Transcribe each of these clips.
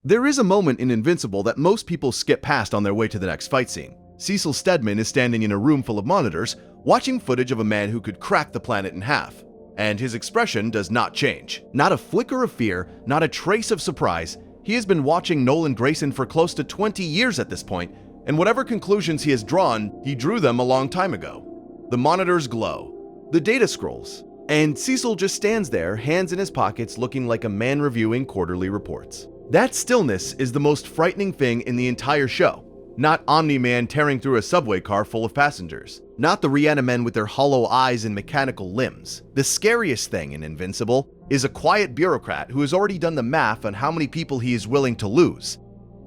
There is a moment in Invincible that most people skip past on their way to the next fight scene. Cecil Stedman is standing in a room full of monitors, watching footage of a man who could crack the planet in half. And his expression does not change. Not a flicker of fear, not a trace of surprise. He has been watching Nolan Grayson for close to 20 years at this point, and whatever conclusions he has drawn, he drew them a long time ago. The monitors glow. The data scrolls. And Cecil just stands there, hands in his pockets, looking like a man reviewing quarterly reports. That stillness is the most frightening thing in the entire show. Not Omni-Man tearing through a subway car full of passengers. Not the Reanimen with their hollow eyes and mechanical limbs. The scariest thing in Invincible is a quiet bureaucrat who has already done the math on how many people he is willing to lose.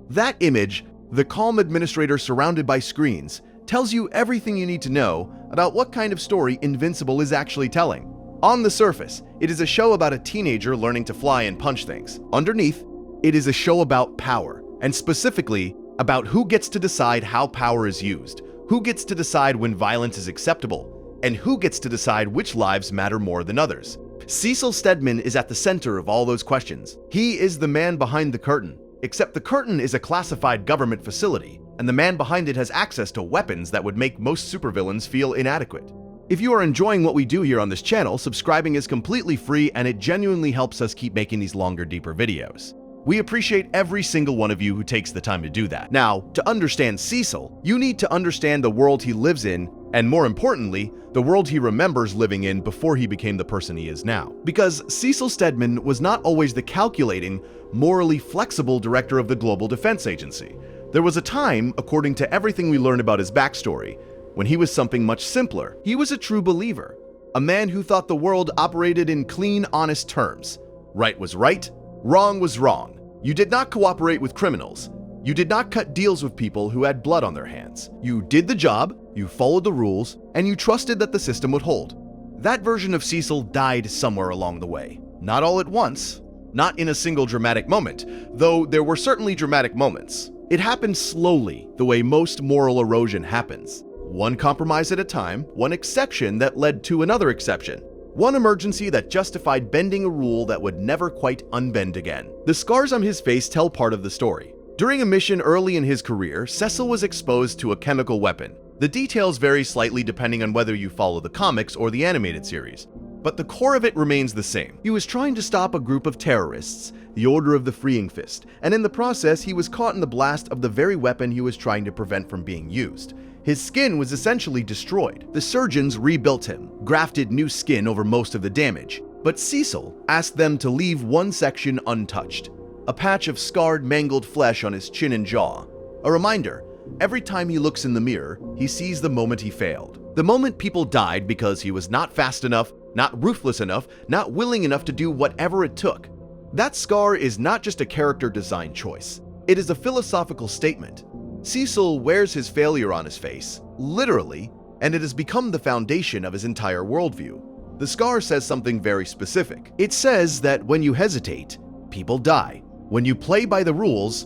That image, the calm administrator surrounded by screens, tells you everything you need to know about what kind of story Invincible is actually telling. On the surface, it is a show about a teenager learning to fly and punch things. Underneath, it is a show about power, and specifically about who gets to decide how power is used, who gets to decide when violence is acceptable, and who gets to decide which lives matter more than others. Cecil Stedman is at the center of all those questions. He is the man behind the curtain, except the curtain is a classified government facility, and the man behind it has access to weapons that would make most supervillains feel inadequate. If you are enjoying what we do here on this channel, subscribing is completely free and it genuinely helps us keep making these longer, deeper videos. We appreciate every single one of you who takes the time to do that. Now, to understand Cecil, you need to understand the world he lives in, and more importantly, the world he remembers living in before he became the person he is now. Because Cecil Stedman was not always the calculating, morally flexible director of the Global Defense Agency. There was a time, according to everything we learn about his backstory, when he was something much simpler. He was a true believer, a man who thought the world operated in clean, honest terms. Right was right, wrong was wrong. You did not cooperate with criminals. You did not cut deals with people who had blood on their hands. You did the job, you followed the rules, and you trusted that the system would hold. That version of Cecil died somewhere along the way. Not all at once, not in a single dramatic moment, though there were certainly dramatic moments. It happened slowly, the way most moral erosion happens. One compromise at a time, one exception that led to another exception. One emergency that justified bending a rule that would never quite unbend again. The scars on his face tell part of the story. During a mission early in his career, Cecil was exposed to a chemical weapon. The details vary slightly depending on whether you follow the comics or the animated series, but the core of it remains the same. He was trying to stop a group of terrorists, the Order of the Freeing Fist, and in the process he was caught in the blast of the very weapon he was trying to prevent from being used. His skin was essentially destroyed. The surgeons rebuilt him, grafted new skin over most of the damage. But Cecil asked them to leave one section untouched. A patch of scarred, mangled flesh on his chin and jaw. A reminder, every time he looks in the mirror, he sees the moment he failed. The moment people died because he was not fast enough, not ruthless enough, not willing enough to do whatever it took. That scar is not just a character design choice. It is a philosophical statement. Cecil wears his failure on his face, literally, and it has become the foundation of his entire worldview. The scar says something very specific. It says that when you hesitate, people die. When you play by the rules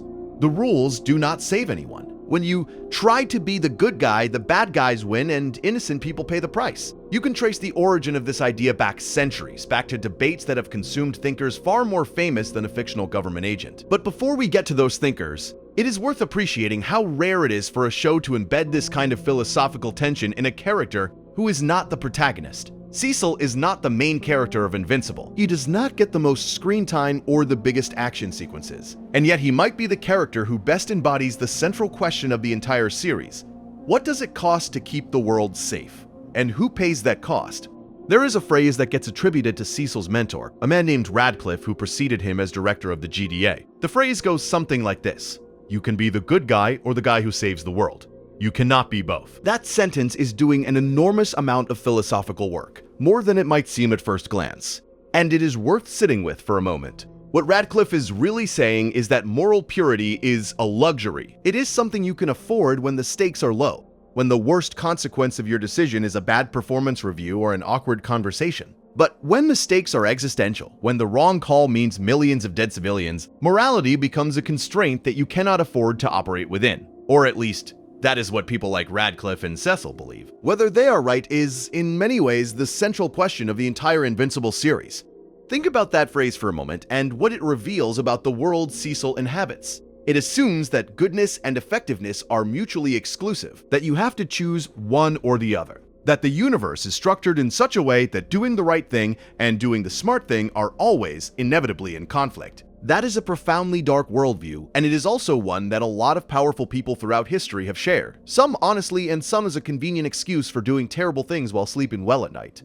do not save anyone. When you try to be the good guy, the bad guys win and innocent people pay the price. You can trace the origin of this idea back centuries, back to debates that have consumed thinkers far more famous than a fictional government agent. But before we get to those thinkers, it is worth appreciating how rare it is for a show to embed this kind of philosophical tension in a character who is not the protagonist. Cecil is not the main character of Invincible. He does not get the most screen time or the biggest action sequences. And yet he might be the character who best embodies the central question of the entire series. What does it cost to keep the world safe? And who pays that cost? There is a phrase that gets attributed to Cecil's mentor, a man named Radcliffe who preceded him as director of the GDA. The phrase goes something like this: you can be the good guy or the guy who saves the world. You cannot be both. That sentence is doing an enormous amount of philosophical work, more than it might seem at first glance. And it is worth sitting with for a moment. What Radcliffe is really saying is that moral purity is a luxury. It is something you can afford when the stakes are low, when the worst consequence of your decision is a bad performance review or an awkward conversation. But when the stakes are existential, when the wrong call means millions of dead civilians, morality becomes a constraint that you cannot afford to operate within. Or at least, that is what people like Radcliffe and Cecil believe. Whether they are right is, in many ways, the central question of the entire Invincible series. Think about that phrase for a moment and what it reveals about the world Cecil inhabits. It assumes that goodness and effectiveness are mutually exclusive, that you have to choose one or the other, that the universe is structured in such a way that doing the right thing and doing the smart thing are always inevitably in conflict. That is a profoundly dark worldview, and it is also one that a lot of powerful people throughout history have shared, some honestly and some as a convenient excuse for doing terrible things while sleeping well at night.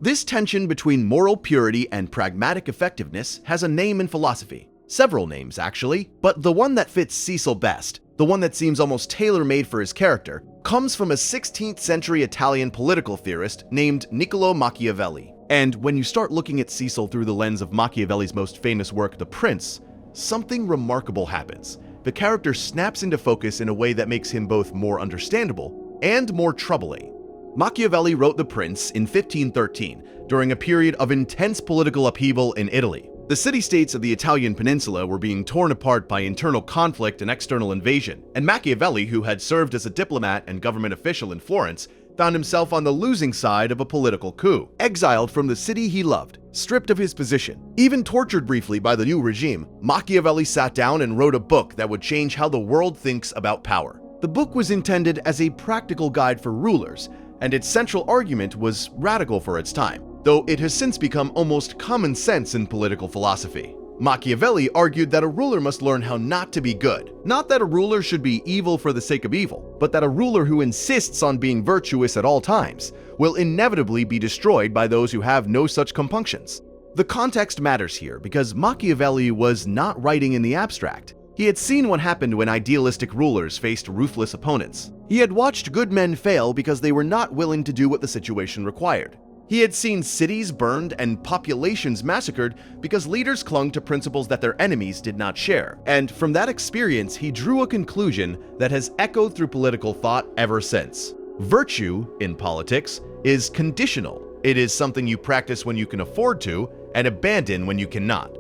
This tension between moral purity and pragmatic effectiveness has a name in philosophy. Several names, actually, but the one that fits Cecil best, the one that seems almost tailor-made for his character, comes from a 16th century Italian political theorist named Niccolò Machiavelli. And when you start looking at Cecil through the lens of Machiavelli's most famous work, The Prince, something remarkable happens. The character snaps into focus in a way that makes him both more understandable and more troubling. Machiavelli wrote The Prince in 1513, during a period of intense political upheaval in Italy. The city-states of the Italian peninsula were being torn apart by internal conflict and external invasion, and Machiavelli, who had served as a diplomat and government official in Florence, found himself on the losing side of a political coup, exiled from the city he loved, stripped of his position. Even tortured briefly by the new regime, Machiavelli sat down and wrote a book that would change how the world thinks about power. The book was intended as a practical guide for rulers, and its central argument was radical for its time, though it has since become almost common sense in political philosophy. Machiavelli argued that a ruler must learn how not to be good. Not that a ruler should be evil for the sake of evil, but that a ruler who insists on being virtuous at all times will inevitably be destroyed by those who have no such compunctions. The context matters here because Machiavelli was not writing in the abstract. He had seen what happened when idealistic rulers faced ruthless opponents. He had watched good men fail because they were not willing to do what the situation required. He had seen cities burned and populations massacred because leaders clung to principles that their enemies did not share. And from that experience, he drew a conclusion that has echoed through political thought ever since. Virtue, in politics, is conditional. It is something you practice when you can afford to and abandon when you cannot.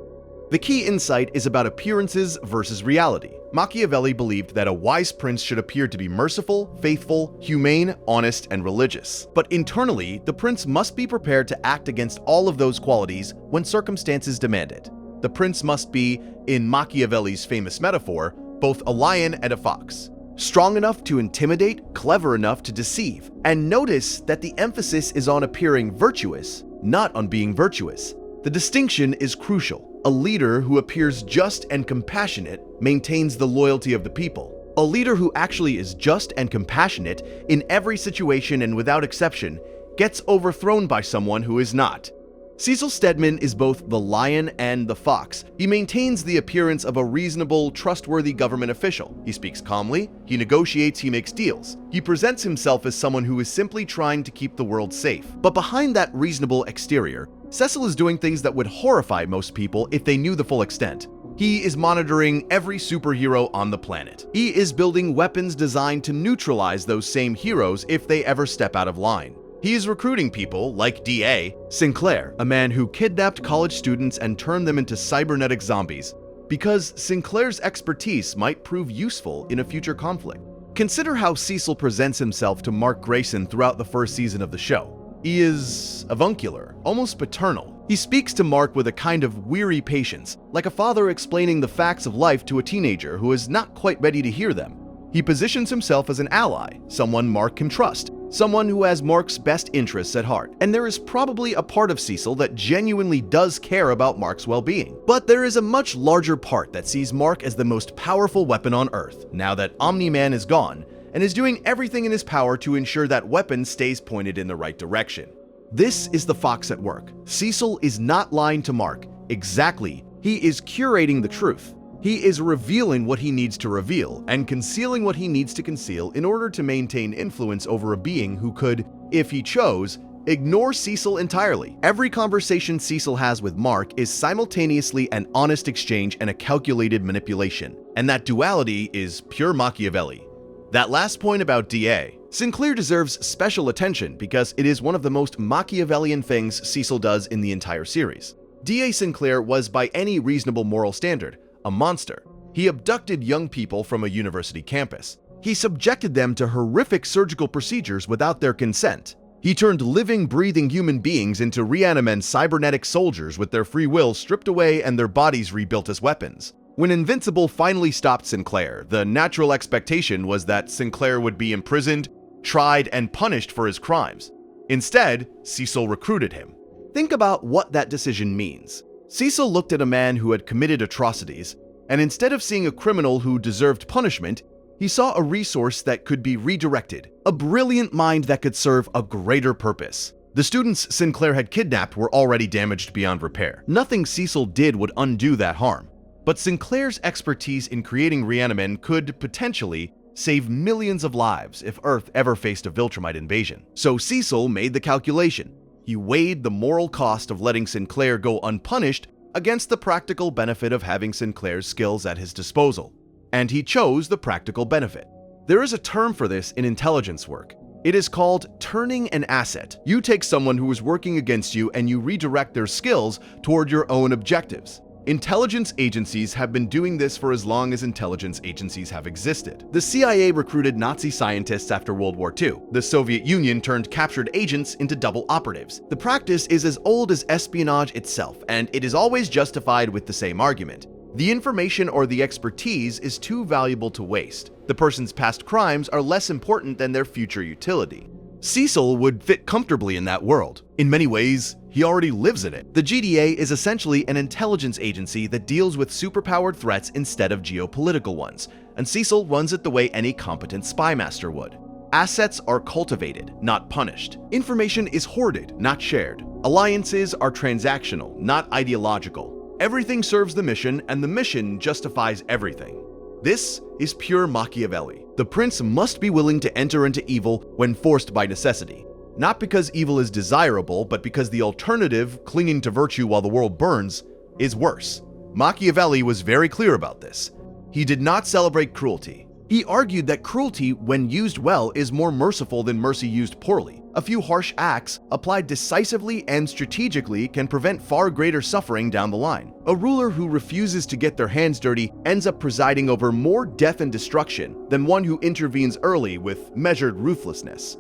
The key insight is about appearances versus reality. Machiavelli believed that a wise prince should appear to be merciful, faithful, humane, honest, and religious. But internally, the prince must be prepared to act against all of those qualities when circumstances demand it. The prince must be, in Machiavelli's famous metaphor, both a lion and a fox. Strong enough to intimidate, clever enough to deceive. And notice that the emphasis is on appearing virtuous, not on being virtuous. The distinction is crucial. A leader who appears just and compassionate maintains the loyalty of the people. A leader who actually is just and compassionate in every situation and without exception gets overthrown by someone who is not. Cecil Stedman is both the lion and the fox. He maintains the appearance of a reasonable, trustworthy government official. He speaks calmly, he negotiates, he makes deals. He presents himself as someone who is simply trying to keep the world safe. But behind that reasonable exterior, Cecil is doing things that would horrify most people if they knew the full extent. He is monitoring every superhero on the planet. He is building weapons designed to neutralize those same heroes if they ever step out of line. He is recruiting people like D.A. Sinclair, a man who kidnapped college students and turned them into cybernetic zombies, because Sinclair's expertise might prove useful in a future conflict. Consider how Cecil presents himself to Mark Grayson throughout the first season of the show. He is avuncular, almost paternal. He speaks to Mark with a kind of weary patience, like a father explaining the facts of life to a teenager who is not quite ready to hear them. He positions himself as an ally, someone Mark can trust, someone who has Mark's best interests at heart. And there is probably a part of Cecil that genuinely does care about Mark's well-being. But there is a much larger part that sees Mark as the most powerful weapon on Earth, now that Omni-Man is gone, and is doing everything in his power to ensure that weapon stays pointed in the right direction. This is the fox at work. Cecil is not lying to Mark. Exactly. He is curating the truth. He is revealing what he needs to reveal and concealing what he needs to conceal in order to maintain influence over a being who could, if he chose, ignore Cecil entirely. Every conversation Cecil has with Mark is simultaneously an honest exchange and a calculated manipulation. And that duality is pure Machiavelli. That last point about D.A. Sinclair deserves special attention because it is one of the most Machiavellian things Cecil does in the entire series. D.A. Sinclair was, by any reasonable moral standard, a monster. He abducted young people from a university campus. He subjected them to horrific surgical procedures without their consent. He turned living, breathing human beings into reanimated cybernetic soldiers with their free will stripped away and their bodies rebuilt as weapons. When Invincible finally stopped Sinclair, the natural expectation was that Sinclair would be imprisoned, tried, and punished for his crimes. Instead, Cecil recruited him. Think about what that decision means. Cecil looked at a man who had committed atrocities, and instead of seeing a criminal who deserved punishment, he saw a resource that could be redirected, a brilliant mind that could serve a greater purpose. The students Sinclair had kidnapped were already damaged beyond repair. Nothing Cecil did would undo that harm. But Sinclair's expertise in creating Reanimen could potentially save millions of lives if Earth ever faced a Viltrumite invasion. So Cecil made the calculation. He weighed the moral cost of letting Sinclair go unpunished against the practical benefit of having Sinclair's skills at his disposal. And he chose the practical benefit. There is a term for this in intelligence work. It is called turning an asset. You take someone who is working against you and you redirect their skills toward your own objectives. Intelligence agencies have been doing this for as long as intelligence agencies have existed. The CIA recruited Nazi scientists after World War II. The Soviet Union turned captured agents into double operatives. The practice is as old as espionage itself, and it is always justified with the same argument. The information or the expertise is too valuable to waste. The person's past crimes are less important than their future utility. Cecil would fit comfortably in that world. In many ways, he already lives in it. The GDA is essentially an intelligence agency that deals with superpowered threats instead of geopolitical ones, and Cecil runs it the way any competent spy master would. Assets are cultivated, not punished. Information is hoarded, not shared. Alliances are transactional, not ideological. Everything serves the mission, and the mission justifies everything. This is pure Machiavelli. The prince must be willing to enter into evil when forced by necessity. Not because evil is desirable, but because the alternative, clinging to virtue while the world burns, is worse. Machiavelli was very clear about this. He did not celebrate cruelty. He argued that cruelty, when used well, is more merciful than mercy used poorly. A few harsh acts, applied decisively and strategically, can prevent far greater suffering down the line. A ruler who refuses to get their hands dirty ends up presiding over more death and destruction than one who intervenes early with measured ruthlessness.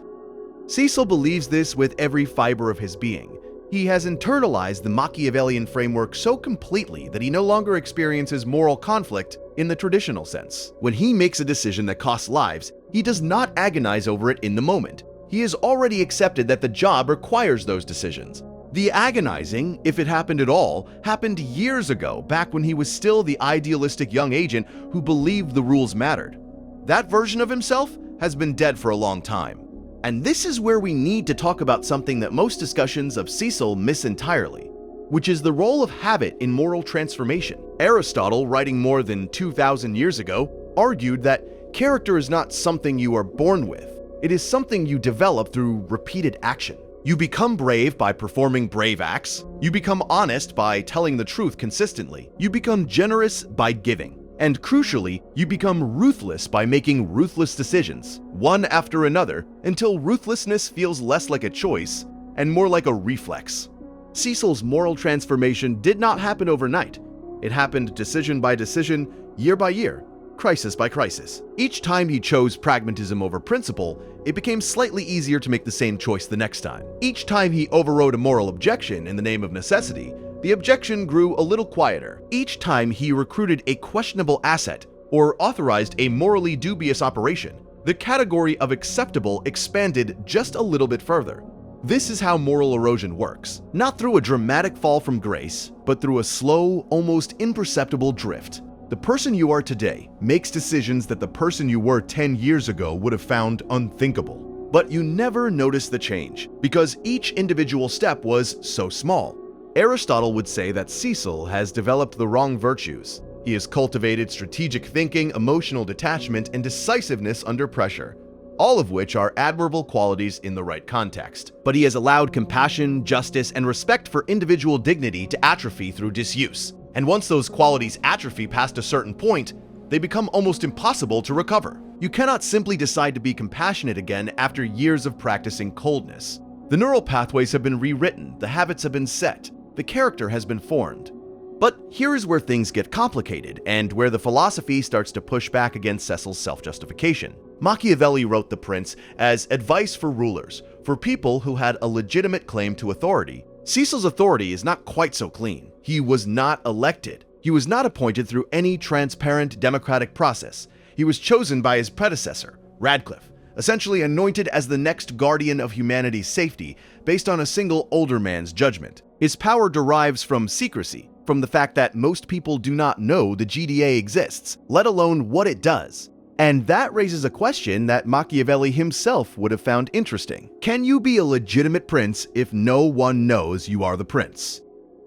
Cecil believes this with every fiber of his being. He has internalized the Machiavellian framework so completely that he no longer experiences moral conflict in the traditional sense. When he makes a decision that costs lives, he does not agonize over it in the moment. He has already accepted that the job requires those decisions. The agonizing, if it happened at all, happened years ago, back when he was still the idealistic young agent who believed the rules mattered. That version of himself has been dead for a long time. And this is where we need to talk about something that most discussions of Cecil miss entirely, which is the role of habit in moral transformation. Aristotle, writing more than 2,000 years ago, argued that character is not something you are born with. It is something you develop through repeated action. You become brave by performing brave acts. You become honest by telling the truth consistently. You become generous by giving. And crucially, you become ruthless by making ruthless decisions, one after another, until ruthlessness feels less like a choice and more like a reflex. Cecil's moral transformation did not happen overnight. It happened decision by decision, year by year, crisis by crisis. Each time he chose pragmatism over principle, it became slightly easier to make the same choice the next time. Each time he overrode a moral objection in the name of necessity, the objection grew a little quieter. Each time he recruited a questionable asset or authorized a morally dubious operation, the category of acceptable expanded just a little bit further. This is how moral erosion works. Not through a dramatic fall from grace, but through a slow, almost imperceptible drift. The person you are today makes decisions that the person you were 10 years ago would have found unthinkable. But you never notice the change, because each individual step was so small. Aristotle would say that Cecil has developed the wrong virtues. He has cultivated strategic thinking, emotional detachment, and decisiveness under pressure, all of which are admirable qualities in the right context. But he has allowed compassion, justice, and respect for individual dignity to atrophy through disuse. And once those qualities atrophy past a certain point, they become almost impossible to recover. You cannot simply decide to be compassionate again after years of practicing coldness. The neural pathways have been rewritten, the habits have been set, the character has been formed. But here is where things get complicated, and where the philosophy starts to push back against Cecil's self-justification. Machiavelli wrote The Prince as advice for rulers, For people who had a legitimate claim to authority, Cecil's authority is not quite so clean. He was not elected. He was not appointed through any transparent democratic process. He was chosen by his predecessor, Radcliffe, essentially anointed as the next guardian of humanity's safety based on a single older man's judgment. His power derives from secrecy, from the fact that most people do not know the GDA exists, let alone what it does. And that raises a question that Machiavelli himself would have found interesting. Can you be a legitimate prince if no one knows you are the prince?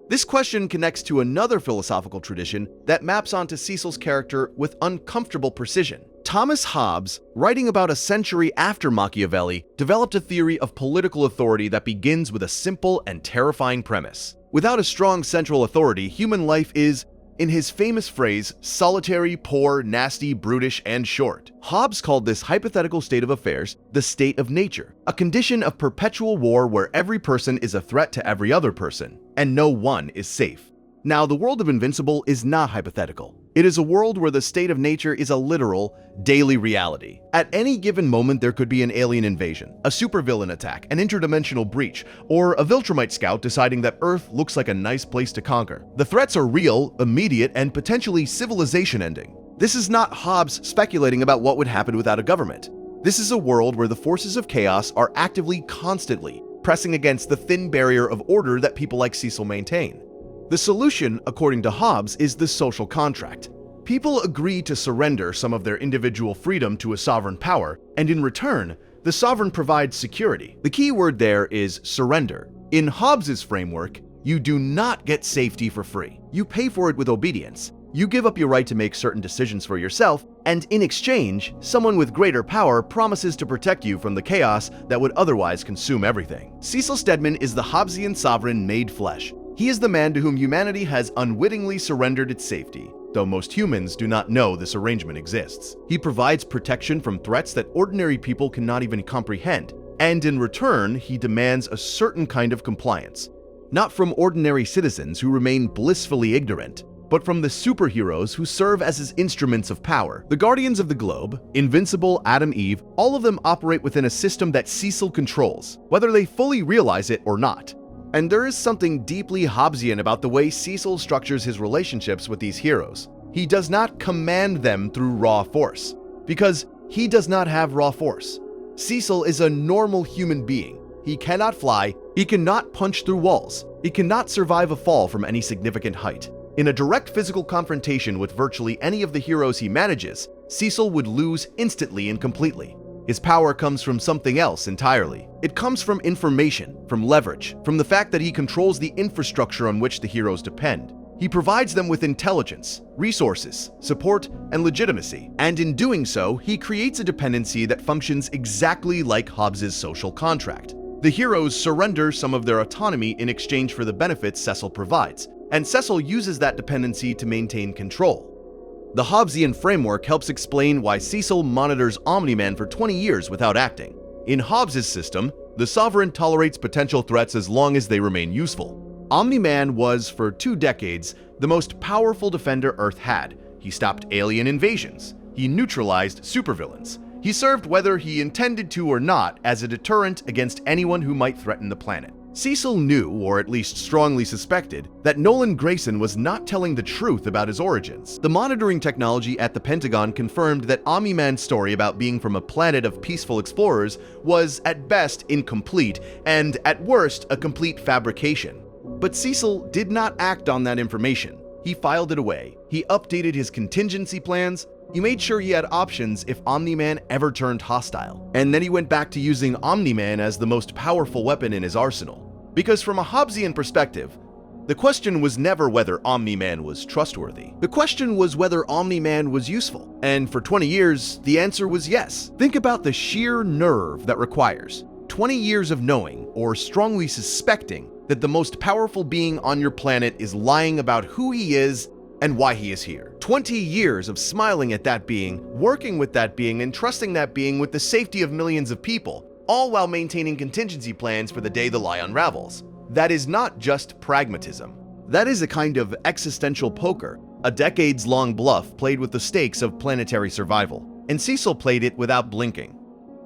This question connects to another philosophical tradition that maps onto Cecil's character with uncomfortable precision. Thomas Hobbes, writing about a century after Machiavelli, developed a theory of political authority that begins with a simple and terrifying premise. Without a strong central authority, human life is, in his famous phrase, solitary, poor, nasty, brutish, and short. Hobbes called this hypothetical state of affairs the state of nature, a condition of perpetual war where every person is a threat to every other person, and no one is safe. Now, the world of Invincible is not hypothetical. It is a world where the state of nature is a literal, daily reality. At any given moment, there could be an alien invasion, a supervillain attack, an interdimensional breach, or a Viltrumite scout deciding that Earth looks like a nice place to conquer. The threats are real, immediate, and potentially civilization-ending. This is not Hobbes speculating about what would happen without a government. This is a world where the forces of chaos are actively, constantly pressing against the thin barrier of order that people like Cecil maintain. The solution, according to Hobbes, is the social contract. People agree to surrender some of their individual freedom to a sovereign power, and in return, the sovereign provides security. The key word there is surrender. In Hobbes's framework, you do not get safety for free. You pay for it with obedience. You give up your right to make certain decisions for yourself, and in exchange, someone with greater power promises to protect you from the chaos that would otherwise consume everything. Cecil Stedman is the Hobbesian sovereign made flesh. He is the man to whom humanity has unwittingly surrendered its safety, though most humans do not know this arrangement exists. He provides protection from threats that ordinary people cannot even comprehend, and in return, he demands a certain kind of compliance. Not from ordinary citizens who remain blissfully ignorant, but from the superheroes who serve as his instruments of power. The Guardians of the Globe, Invincible, Adam, Eve, all of them operate within a system that Cecil controls, whether they fully realize it or not. And there is something deeply Hobbesian about the way Cecil structures his relationships with these heroes. He does not command them through raw force, because he does not have raw force. Cecil is a normal human being. He cannot fly, he cannot punch through walls, he cannot survive a fall from any significant height. In a direct physical confrontation with virtually any of the heroes he manages, Cecil would lose instantly and completely. His power comes from something else entirely. It comes from information, from leverage, from the fact that he controls the infrastructure on which the heroes depend. He provides them with intelligence, resources, support, and legitimacy. And in doing so, he creates a dependency that functions exactly like Hobbes's social contract. The heroes surrender some of their autonomy in exchange for the benefits Cecil provides, and Cecil uses that dependency to maintain control. The Hobbesian framework helps explain why Cecil monitors Omni-Man for 20 years without acting. In Hobbes's system, the sovereign tolerates potential threats as long as they remain useful. Omni-Man was, for 2 decades, the most powerful defender Earth had. He stopped alien invasions. He neutralized supervillains. He served whether he intended to or not as a deterrent against anyone who might threaten the planet. Cecil knew, or at least strongly suspected, that Nolan Grayson was not telling the truth about his origins. The monitoring technology at the Pentagon confirmed that Omni-Man's story about being from a planet of peaceful explorers was, at best, incomplete, and at worst, a complete fabrication. But Cecil did not act on that information. He filed it away. He updated his contingency plans. He made sure he had options if Omni-Man ever turned hostile. And then he went back to using Omni-Man as the most powerful weapon in his arsenal. Because from a Hobbesian perspective, the question was never whether Omni-Man was trustworthy. The question was whether Omni-Man was useful. And for 20 years, the answer was yes. Think about the sheer nerve that requires 20 years of knowing, or strongly suspecting, that the most powerful being on your planet is lying about who he is and why he is here. 20 years of smiling at that being, working with that being, and trusting that being with the safety of millions of people, all while maintaining contingency plans for the day the lie unravels. That is not just pragmatism. That is a kind of existential poker, a decades-long bluff played with the stakes of planetary survival. And Cecil played it without blinking.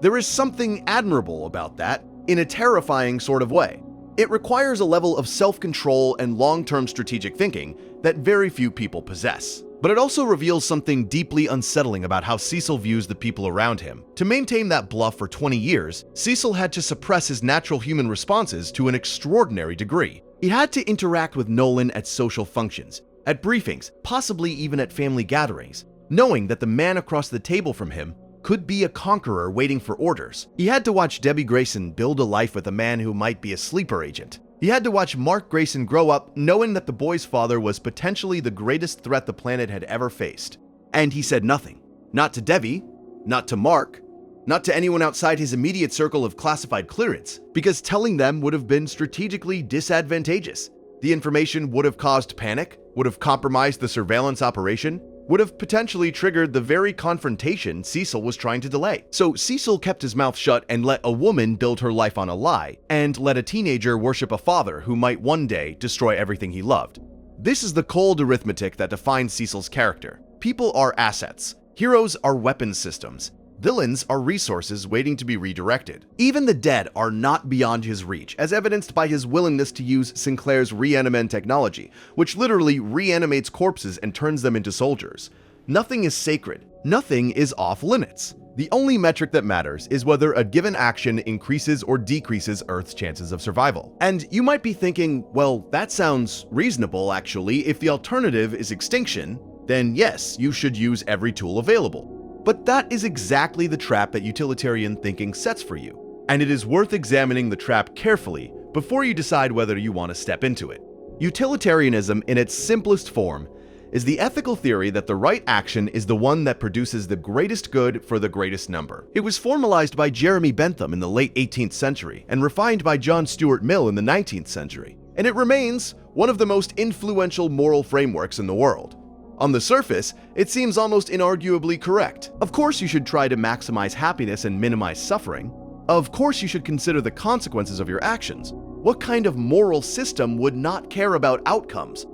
There is something admirable about that, in a terrifying sort of way. It requires a level of self-control and long-term strategic thinking that very few people possess. But it also reveals something deeply unsettling about how Cecil views the people around him. To maintain that bluff for 20 years, Cecil had to suppress his natural human responses to an extraordinary degree. He had to interact with Nolan at social functions, at briefings, possibly even at family gatherings, knowing that the man across the table from him could be a conqueror waiting for orders. He had to watch Debbie Grayson build a life with a man who might be a sleeper agent. He had to watch Mark Grayson grow up knowing that the boy's father was potentially the greatest threat the planet had ever faced. And he said nothing. Not to Debbie, not to Mark, not to anyone outside his immediate circle of classified clearance, because telling them would have been strategically disadvantageous. The information would have caused panic, would have compromised the surveillance operation, would have potentially triggered the very confrontation Cecil was trying to delay. So Cecil kept his mouth shut and let a woman build her life on a lie, and let a teenager worship a father who might one day destroy everything he loved. This is the cold arithmetic that defines Cecil's character. People are assets. Heroes are weapons systems. Villains are resources waiting to be redirected. Even the dead are not beyond his reach, as evidenced by his willingness to use Sinclair's reanimen technology, which literally reanimates corpses and turns them into soldiers. Nothing is sacred. Nothing is off limits. The only metric that matters is whether a given action increases or decreases Earth's chances of survival. And you might be thinking, well, that sounds reasonable actually. If the alternative is extinction, then yes, you should use every tool available. But that is exactly the trap that utilitarian thinking sets for you. And it is worth examining the trap carefully before you decide whether you want to step into it. Utilitarianism in its simplest form is the ethical theory that the right action is the one that produces the greatest good for the greatest number. It was formalized by Jeremy Bentham in the late 18th century and refined by John Stuart Mill in the 19th century. And it remains one of the most influential moral frameworks in the world. On the surface, it seems almost inarguably correct. Of course you should try to maximize happiness and minimize suffering. Of course you should consider the consequences of your actions. What kind of moral system would not care about outcomes?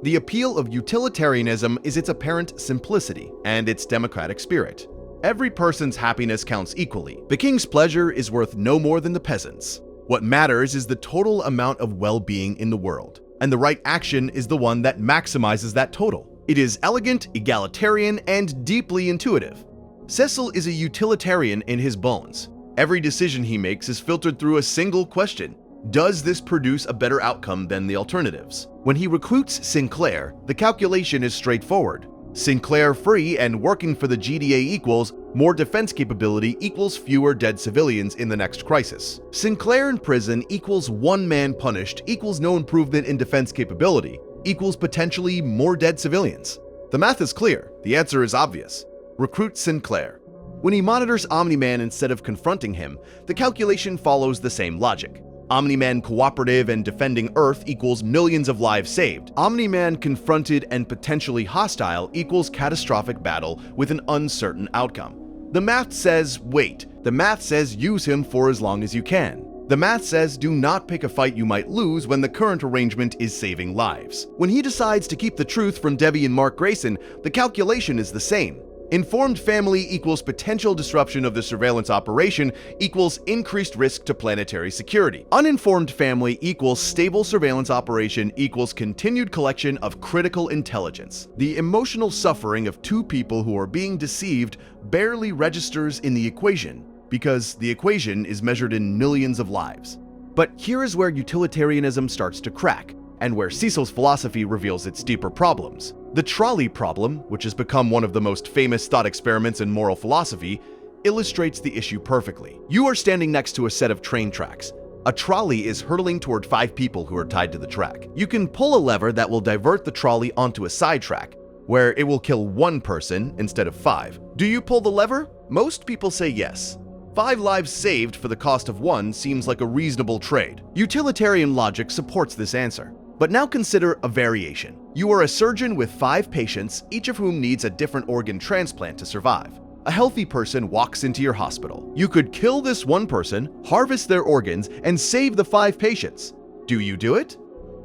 The appeal of utilitarianism is its apparent simplicity and its democratic spirit. Every person's happiness counts equally. The king's pleasure is worth no more than the peasant's. What matters is the total amount of well-being in the world, and the right action is the one that maximizes that total. It is elegant, egalitarian, and deeply intuitive. Cecil is a utilitarian in his bones. Every decision he makes is filtered through a single question: does this produce a better outcome than the alternatives? When he recruits Sinclair, the calculation is straightforward. Sinclair free and working for the GDA equals more defense capability equals fewer dead civilians in the next crisis. Sinclair in prison equals one man punished equals no improvement in defense capability equals potentially more dead civilians. The math is clear. The answer is obvious. Recruit Sinclair. When he monitors Omni-Man instead of confronting him, the calculation follows the same logic. Omni-Man cooperative and defending Earth equals millions of lives saved. Omni-Man confronted and potentially hostile equals catastrophic battle with an uncertain outcome. The math says wait. The math says use him for as long as you can. The math says do not pick a fight you might lose when the current arrangement is saving lives. When he decides to keep the truth from Debbie and Mark Grayson, the calculation is the same. Informed family equals potential disruption of the surveillance operation equals increased risk to planetary security. Uninformed family equals stable surveillance operation equals continued collection of critical intelligence. The emotional suffering of two people who are being deceived barely registers in the equation, because the equation is measured in millions of lives. But here is where utilitarianism starts to crack, and where Cecil's philosophy reveals its deeper problems. The trolley problem, which has become one of the most famous thought experiments in moral philosophy, illustrates the issue perfectly. You are standing next to a set of train tracks. A trolley is hurtling toward 5 people who are tied to the track. You can pull a lever that will divert the trolley onto a side track, where it will kill 1 person instead of 5. Do you pull the lever? Most people say yes. 5 lives saved for the cost of 1 seems like a reasonable trade. Utilitarian logic supports this answer. But now consider a variation. You are a surgeon with 5 patients, each of whom needs a different organ transplant to survive. A healthy person walks into your hospital. You could kill this 1 person, harvest their organs, and save the 5 patients. Do you do it?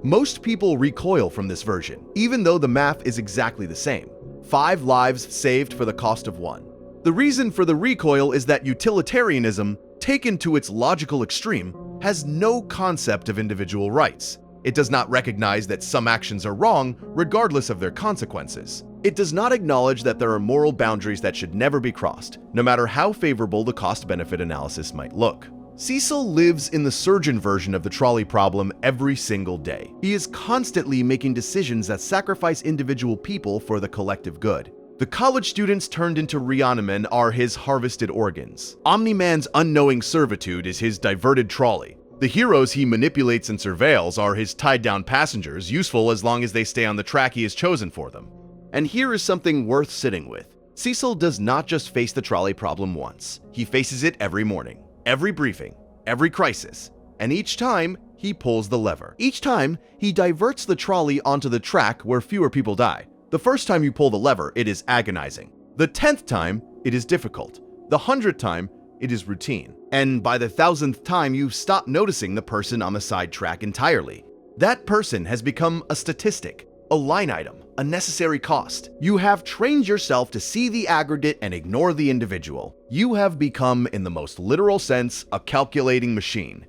Most people recoil from this version, even though the math is exactly the same. 5 lives saved for the cost of 1. The reason for the recoil is that utilitarianism taken to its logical extreme, has no concept of individual rights. It does not recognize that some actions are wrong, regardless of their consequences. It does not acknowledge that there are moral boundaries that should never be crossed, no matter how favorable the cost-benefit analysis might look. Cecil lives in the surgeon version of the trolley problem every single day. He is constantly making decisions that sacrifice individual people for the collective good. The college students turned into Rhiannon are his harvested organs. Omni-Man's unknowing servitude is his diverted trolley. The heroes he manipulates and surveils are his tied-down passengers, useful as long as they stay on the track he has chosen for them. And here is something worth sitting with. Cecil does not just face the trolley problem once. He faces it every morning, every briefing, every crisis, and each time he pulls the lever. Each time he diverts the trolley onto the track where fewer people die. The first time you pull the lever, it is agonizing. The 10th time, it is difficult. The 100th time, it is routine. And by the 1000th time, you stop noticing the person on the side track entirely. That person has become a statistic, a line item, a necessary cost. You have trained yourself to see the aggregate and ignore the individual. You have become, in the most literal sense, a calculating machine.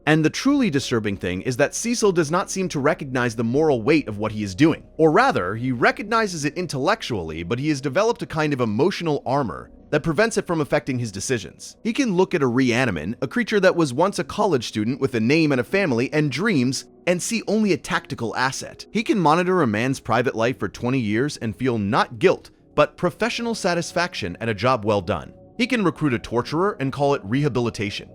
And the truly disturbing thing is that Cecil does not seem to recognize the moral weight of what he is doing. Or rather, he recognizes it intellectually, but he has developed a kind of emotional armor that prevents it from affecting his decisions. He can look at a Rhiannon, a creature that was once a college student with a name and a family and dreams, and see only a tactical asset. He can monitor a man's private life for 20 years and feel not guilt, but professional satisfaction and a job well done. He can recruit a torturer and call it rehabilitation.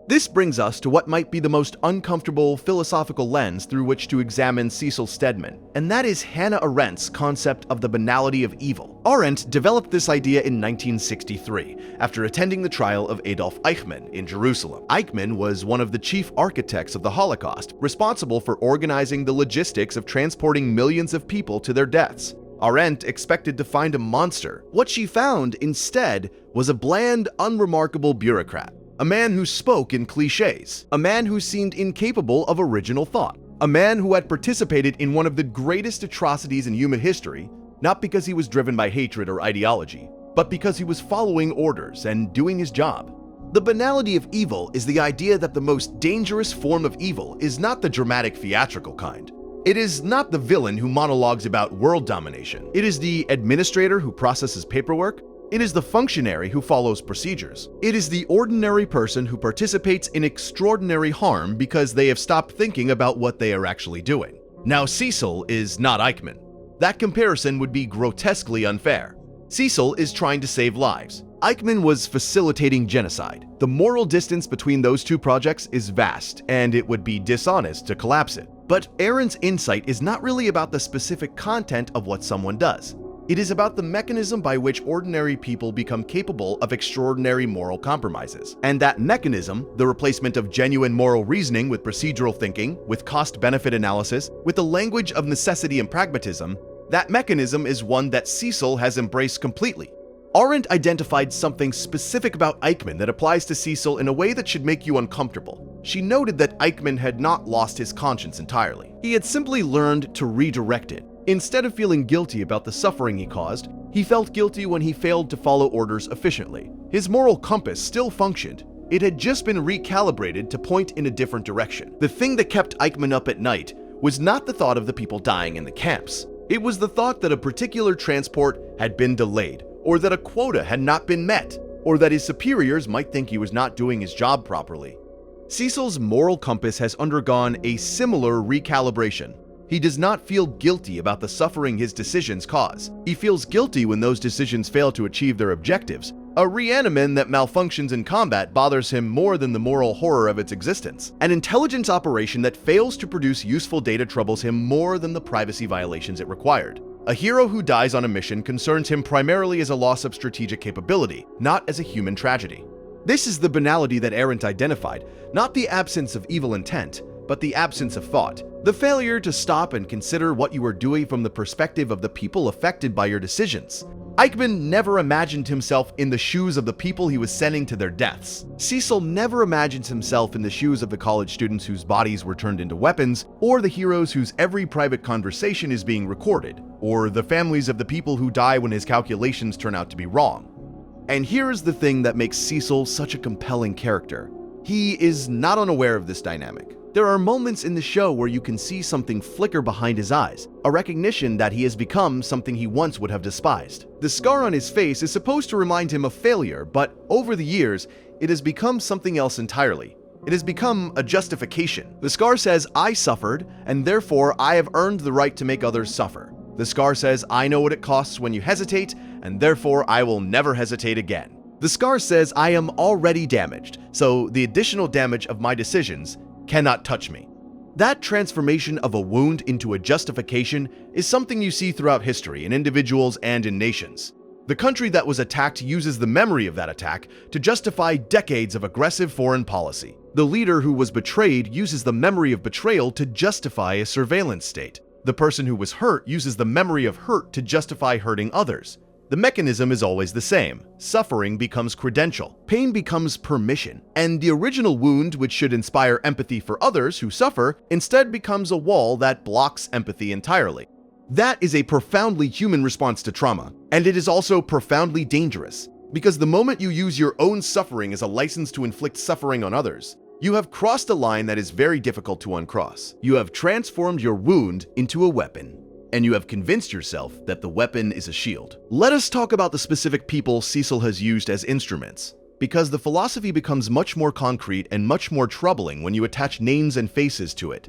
This brings us to what might be the most uncomfortable philosophical lens through which to examine Cecil Stedman, and that is Hannah Arendt's concept of the banality of evil. Arendt developed this idea in 1963, after attending the trial of Adolf Eichmann in Jerusalem. Eichmann was one of the chief architects of the Holocaust, responsible for organizing the logistics of transporting millions of people to their deaths. Arendt expected to find a monster. What she found, instead, was a bland, unremarkable bureaucrat. A man who spoke in cliches, a man who seemed incapable of original thought, a man who had participated in one of the greatest atrocities in human history, not because he was driven by hatred or ideology, but because he was following orders and doing his job. The banality of evil is the idea that the most dangerous form of evil is not the dramatic theatrical kind. It is not the villain who monologues about world domination. It is the administrator who processes paperwork. It is the functionary who follows procedures. It is the ordinary person who participates in extraordinary harm because they have stopped thinking about what they are actually doing. Now, Cecil is not Eichmann. That comparison would be grotesquely unfair. Cecil is trying to save lives. Eichmann was facilitating genocide. The moral distance between those two projects is vast, and it would be dishonest to collapse it. But Arendt's insight is not really about the specific content of what someone does. It is about the mechanism by which ordinary people become capable of extraordinary moral compromises. And that mechanism, the replacement of genuine moral reasoning with procedural thinking, with cost-benefit analysis, with the language of necessity and pragmatism, that mechanism is one that Cecil has embraced completely. Arendt identified something specific about Eichmann that applies to Cecil in a way that should make you uncomfortable. She noted that Eichmann had not lost his conscience entirely. He had simply learned to redirect it. Instead of feeling guilty about the suffering he caused, he felt guilty when he failed to follow orders efficiently. His moral compass still functioned. It had just been recalibrated to point in a different direction. The thing that kept Eichmann up at night was not the thought of the people dying in the camps. It was the thought that a particular transport had been delayed, or that a quota had not been met, or that his superiors might think he was not doing his job properly. Cecil's moral compass has undergone a similar recalibration. He does not feel guilty about the suffering his decisions cause. He feels guilty when those decisions fail to achieve their objectives. A Rhiannon that malfunctions in combat bothers him more than the moral horror of its existence. An intelligence operation that fails to produce useful data troubles him more than the privacy violations it required. A hero who dies on a mission concerns him primarily as a loss of strategic capability, not as a human tragedy. This is the banality that Arendt identified, not the absence of evil intent, but the absence of thought. The failure to stop and consider what you are doing from the perspective of the people affected by your decisions. Eichmann never imagined himself in the shoes of the people he was sending to their deaths. Cecil never imagines himself in the shoes of the college students whose bodies were turned into weapons, or the heroes whose every private conversation is being recorded, or the families of the people who die when his calculations turn out to be wrong. And here is the thing that makes Cecil such a compelling character. He is not unaware of this dynamic. There are moments in the show where you can see something flicker behind his eyes, a recognition that he has become something he once would have despised. The scar on his face is supposed to remind him of failure, but over the years, it has become something else entirely. It has become a justification. The scar says, "I suffered, and therefore I have earned the right to make others suffer." The scar says, "I know what it costs when you hesitate, and therefore I will never hesitate again." The scar says, "I am already damaged, so the additional damage of my decisions cannot touch me." That transformation of a wound into a justification is something you see throughout history in individuals and in nations. The country that was attacked uses the memory of that attack to justify decades of aggressive foreign policy. The leader who was betrayed uses the memory of betrayal to justify a surveillance state. The person who was hurt uses the memory of hurt to justify hurting others. The mechanism is always the same. Suffering becomes credential, pain becomes permission, and the original wound, which should inspire empathy for others who suffer, instead becomes a wall that blocks empathy entirely. That is a profoundly human response to trauma, and it is also profoundly dangerous, because the moment you use your own suffering as a license to inflict suffering on others, you have crossed a line that is very difficult to uncross. You have transformed your wound into a weapon, and you have convinced yourself that the weapon is a shield. Let us talk about the specific people Cecil has used as instruments, because the philosophy becomes much more concrete and much more troubling when you attach names and faces to it.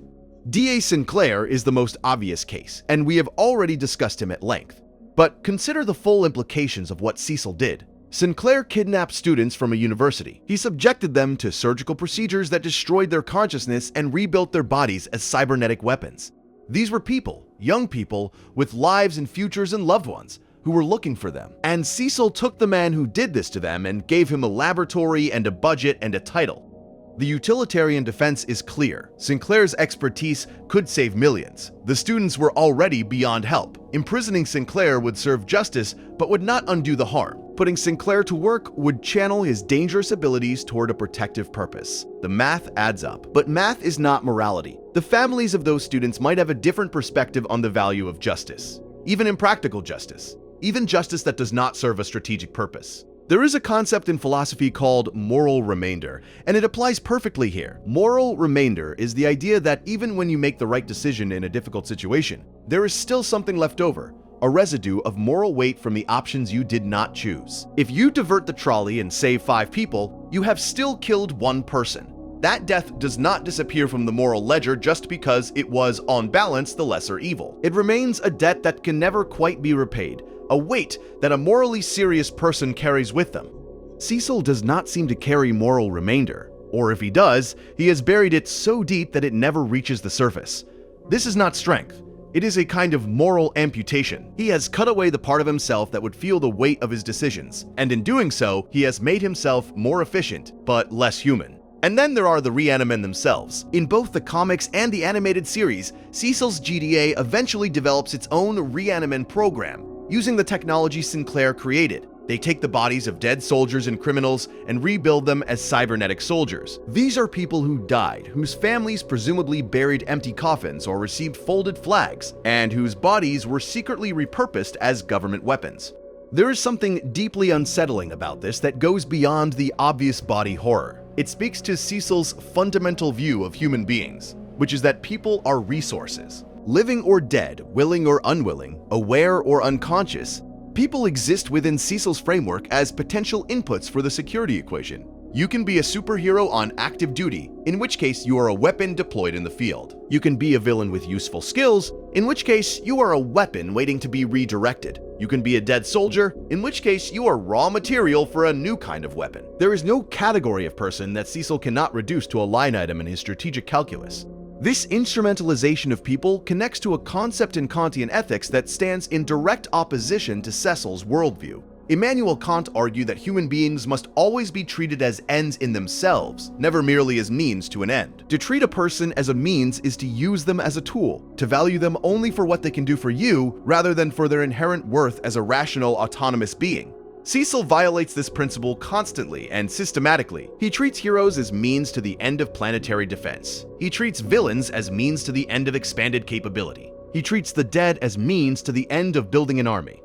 D.A. Sinclair is the most obvious case, and we have already discussed him at length. But consider the full implications of what Cecil did. Sinclair kidnapped students from a university. He subjected them to surgical procedures that destroyed their consciousness and rebuilt their bodies as cybernetic weapons. These were people, young people, with lives and futures and loved ones, who were looking for them. And Cecil took the man who did this to them and gave him a laboratory and a budget and a title. The utilitarian defense is clear. Sinclair's expertise could save millions. The students were already beyond help. Imprisoning Sinclair would serve justice, but would not undo the harm. Putting Sinclair to work would channel his dangerous abilities toward a protective purpose. The math adds up. But math is not morality. The families of those students might have a different perspective on the value of justice, even impractical justice, even justice that does not serve a strategic purpose. There is a concept in philosophy called moral remainder, and it applies perfectly here. Moral remainder is the idea that even when you make the right decision in a difficult situation, there is still something left over, a residue of moral weight from the options you did not choose. If you divert the trolley and save 5 people, you have still killed 1 person. That death does not disappear from the moral ledger just because it was, on balance, the lesser evil. It remains a debt that can never quite be repaid, a weight that a morally serious person carries with them. Cecil does not seem to carry moral remainder, or if he does, he has buried it so deep that it never reaches the surface. This is not strength. It is a kind of moral amputation. He has cut away the part of himself that would feel the weight of his decisions, and in doing so, he has made himself more efficient, but less human. And then there are the Reanimen themselves. In both the comics and the animated series, Cecil's GDA eventually develops its own Reanimen program, using the technology Sinclair created. They take the bodies of dead soldiers and criminals and rebuild them as cybernetic soldiers. These are people who died, whose families presumably buried empty coffins or received folded flags, and whose bodies were secretly repurposed as government weapons. There is something deeply unsettling about this that goes beyond the obvious body horror. It speaks to Cecil's fundamental view of human beings, which is that people are resources. Living or dead, willing or unwilling, aware or unconscious, people exist within Cecil's framework as potential inputs for the security equation. You can be a superhero on active duty, in which case you are a weapon deployed in the field. You can be a villain with useful skills, in which case you are a weapon waiting to be redirected. You can be a dead soldier, in which case you are raw material for a new kind of weapon. There is no category of person that Cecil cannot reduce to a line item in his strategic calculus. This instrumentalization of people connects to a concept in Kantian ethics that stands in direct opposition to Cecil's worldview. Immanuel Kant argued that human beings must always be treated as ends in themselves, never merely as means to an end. To treat a person as a means is to use them as a tool, to value them only for what they can do for you, rather than for their inherent worth as a rational, autonomous being. Cecil violates this principle constantly and systematically. He treats heroes as means to the end of planetary defense. He treats villains as means to the end of expanded capability. He treats the dead as means to the end of building an army.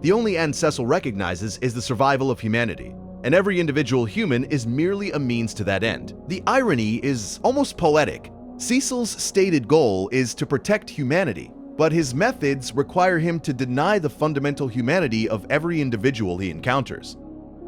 The only end Cecil recognizes is the survival of humanity, and every individual human is merely a means to that end. The irony is almost poetic. Cecil's stated goal is to protect humanity, but his methods require him to deny the fundamental humanity of every individual he encounters.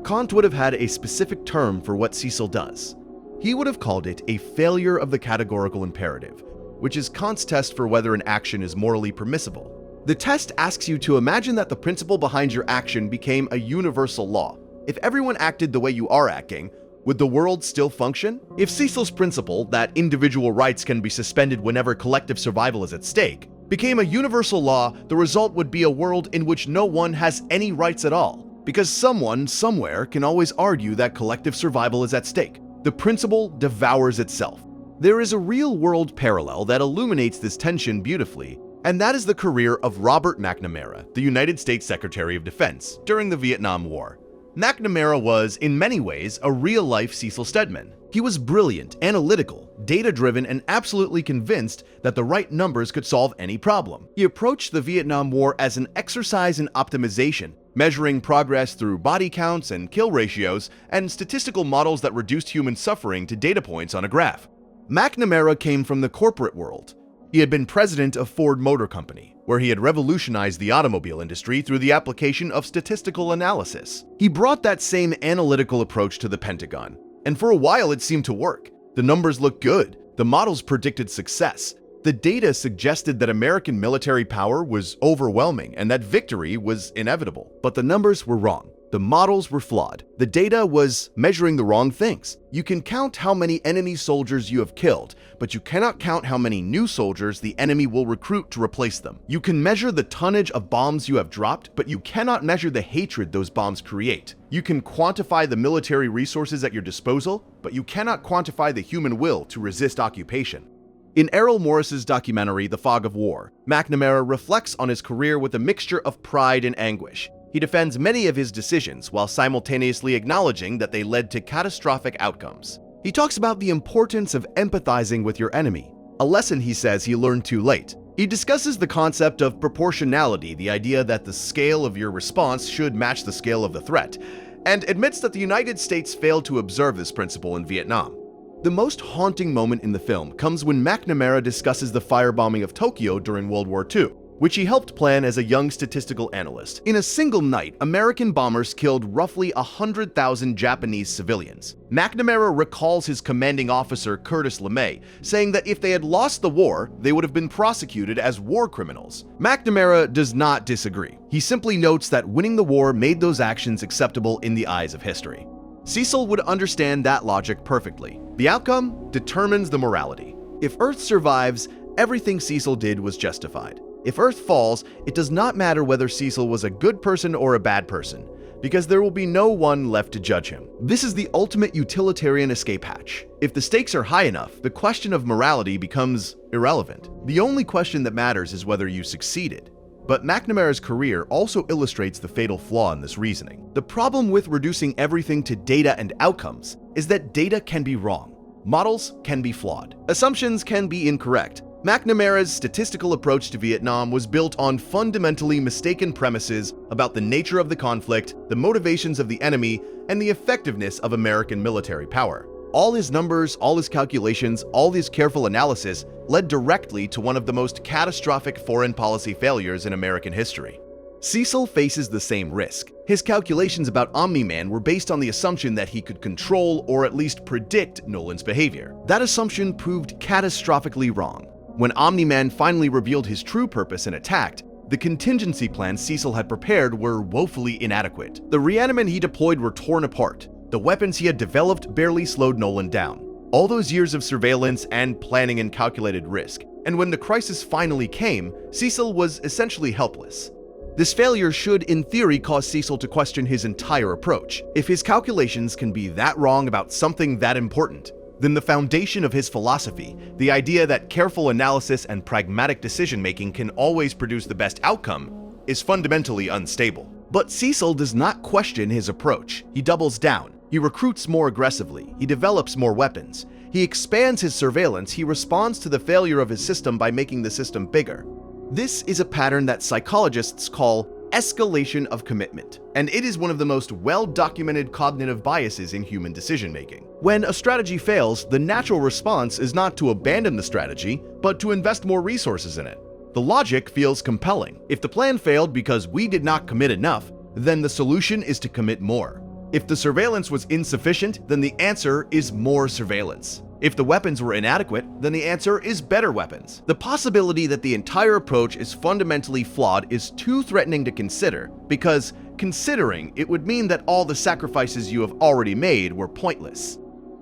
Kant would have had a specific term for what Cecil does. He would have called it a failure of the categorical imperative, which is Kant's test for whether an action is morally permissible. The test asks you to imagine that the principle behind your action became a universal law. If everyone acted the way you are acting, would the world still function? If Cecil's principle, that individual rights can be suspended whenever collective survival is at stake, became a universal law, the result would be a world in which no one has any rights at all, because someone, somewhere, can always argue that collective survival is at stake. The principle devours itself. There is a real-world parallel that illuminates this tension beautifully, and that is the career of Robert McNamara, the United States Secretary of Defense, during the Vietnam War. McNamara was, in many ways, a real-life Cecil Stedman. He was brilliant, analytical, data-driven, and absolutely convinced that the right numbers could solve any problem. He approached the Vietnam War as an exercise in optimization, measuring progress through body counts and kill ratios and statistical models that reduced human suffering to data points on a graph. McNamara came from the corporate world. He had been president of Ford Motor Company, where he had revolutionized the automobile industry through the application of statistical analysis. He brought that same analytical approach to the Pentagon, and for a while it seemed to work. The numbers looked good, the models predicted success, the data suggested that American military power was overwhelming and that victory was inevitable. But the numbers were wrong. The models were flawed. The data was measuring the wrong things. You can count how many enemy soldiers you have killed, but you cannot count how many new soldiers the enemy will recruit to replace them. You can measure the tonnage of bombs you have dropped, but you cannot measure the hatred those bombs create. You can quantify the military resources at your disposal, but you cannot quantify the human will to resist occupation. In Errol Morris's documentary, The Fog of War, McNamara reflects on his career with a mixture of pride and anguish. He defends many of his decisions while simultaneously acknowledging that they led to catastrophic outcomes. He talks about the importance of empathizing with your enemy, a lesson he says he learned too late. He discusses the concept of proportionality, the idea that the scale of your response should match the scale of the threat, and admits that the United States failed to observe this principle in Vietnam. The most haunting moment in the film comes when McNamara discusses the firebombing of Tokyo during World War II, which he helped plan as a young statistical analyst. In a single night, American bombers killed roughly 100,000 Japanese civilians. McNamara recalls his commanding officer, Curtis LeMay, saying that if they had lost the war, they would have been prosecuted as war criminals. McNamara does not disagree. He simply notes that winning the war made those actions acceptable in the eyes of history. Cecil would understand that logic perfectly. The outcome determines the morality. If Earth survives, everything Cecil did was justified. If Earth falls, it does not matter whether Cecil was a good person or a bad person, because there will be no one left to judge him. This is the ultimate utilitarian escape hatch. If the stakes are high enough, the question of morality becomes irrelevant. The only question that matters is whether you succeeded. But McNamara's career also illustrates the fatal flaw in this reasoning. The problem with reducing everything to data and outcomes is that data can be wrong. Models can be flawed. Assumptions can be incorrect. McNamara's statistical approach to Vietnam was built on fundamentally mistaken premises about the nature of the conflict, the motivations of the enemy, and the effectiveness of American military power. All his numbers, all his calculations, all his careful analysis led directly to one of the most catastrophic foreign policy failures in American history. Cecil faces the same risk. His calculations about Omni-Man were based on the assumption that he could control or at least predict Nolan's behavior. That assumption proved catastrophically wrong. When Omni-Man finally revealed his true purpose and attacked, the contingency plans Cecil had prepared were woefully inadequate. The reanimen he deployed were torn apart. The weapons he had developed barely slowed Nolan down. All those years of surveillance and planning and calculated risk. And when the crisis finally came, Cecil was essentially helpless. This failure should, in theory, cause Cecil to question his entire approach. If his calculations can be that wrong about something that important, then the foundation of his philosophy, the idea that careful analysis and pragmatic decision-making can always produce the best outcome, is fundamentally unstable. But Cecil does not question his approach. He doubles down. He recruits more aggressively. He develops more weapons. He expands his surveillance. He responds to the failure of his system by making the system bigger. This is a pattern that psychologists call escalation of commitment, and it is one of the most well-documented cognitive biases in human decision-making. When a strategy fails, the natural response is not to abandon the strategy, but to invest more resources in it. The logic feels compelling. If the plan failed because we did not commit enough, then the solution is to commit more. If the surveillance was insufficient, then the answer is more surveillance. If the weapons were inadequate, then the answer is better weapons. The possibility that the entire approach is fundamentally flawed is too threatening to consider, because considering it would mean that all the sacrifices you have already made were pointless.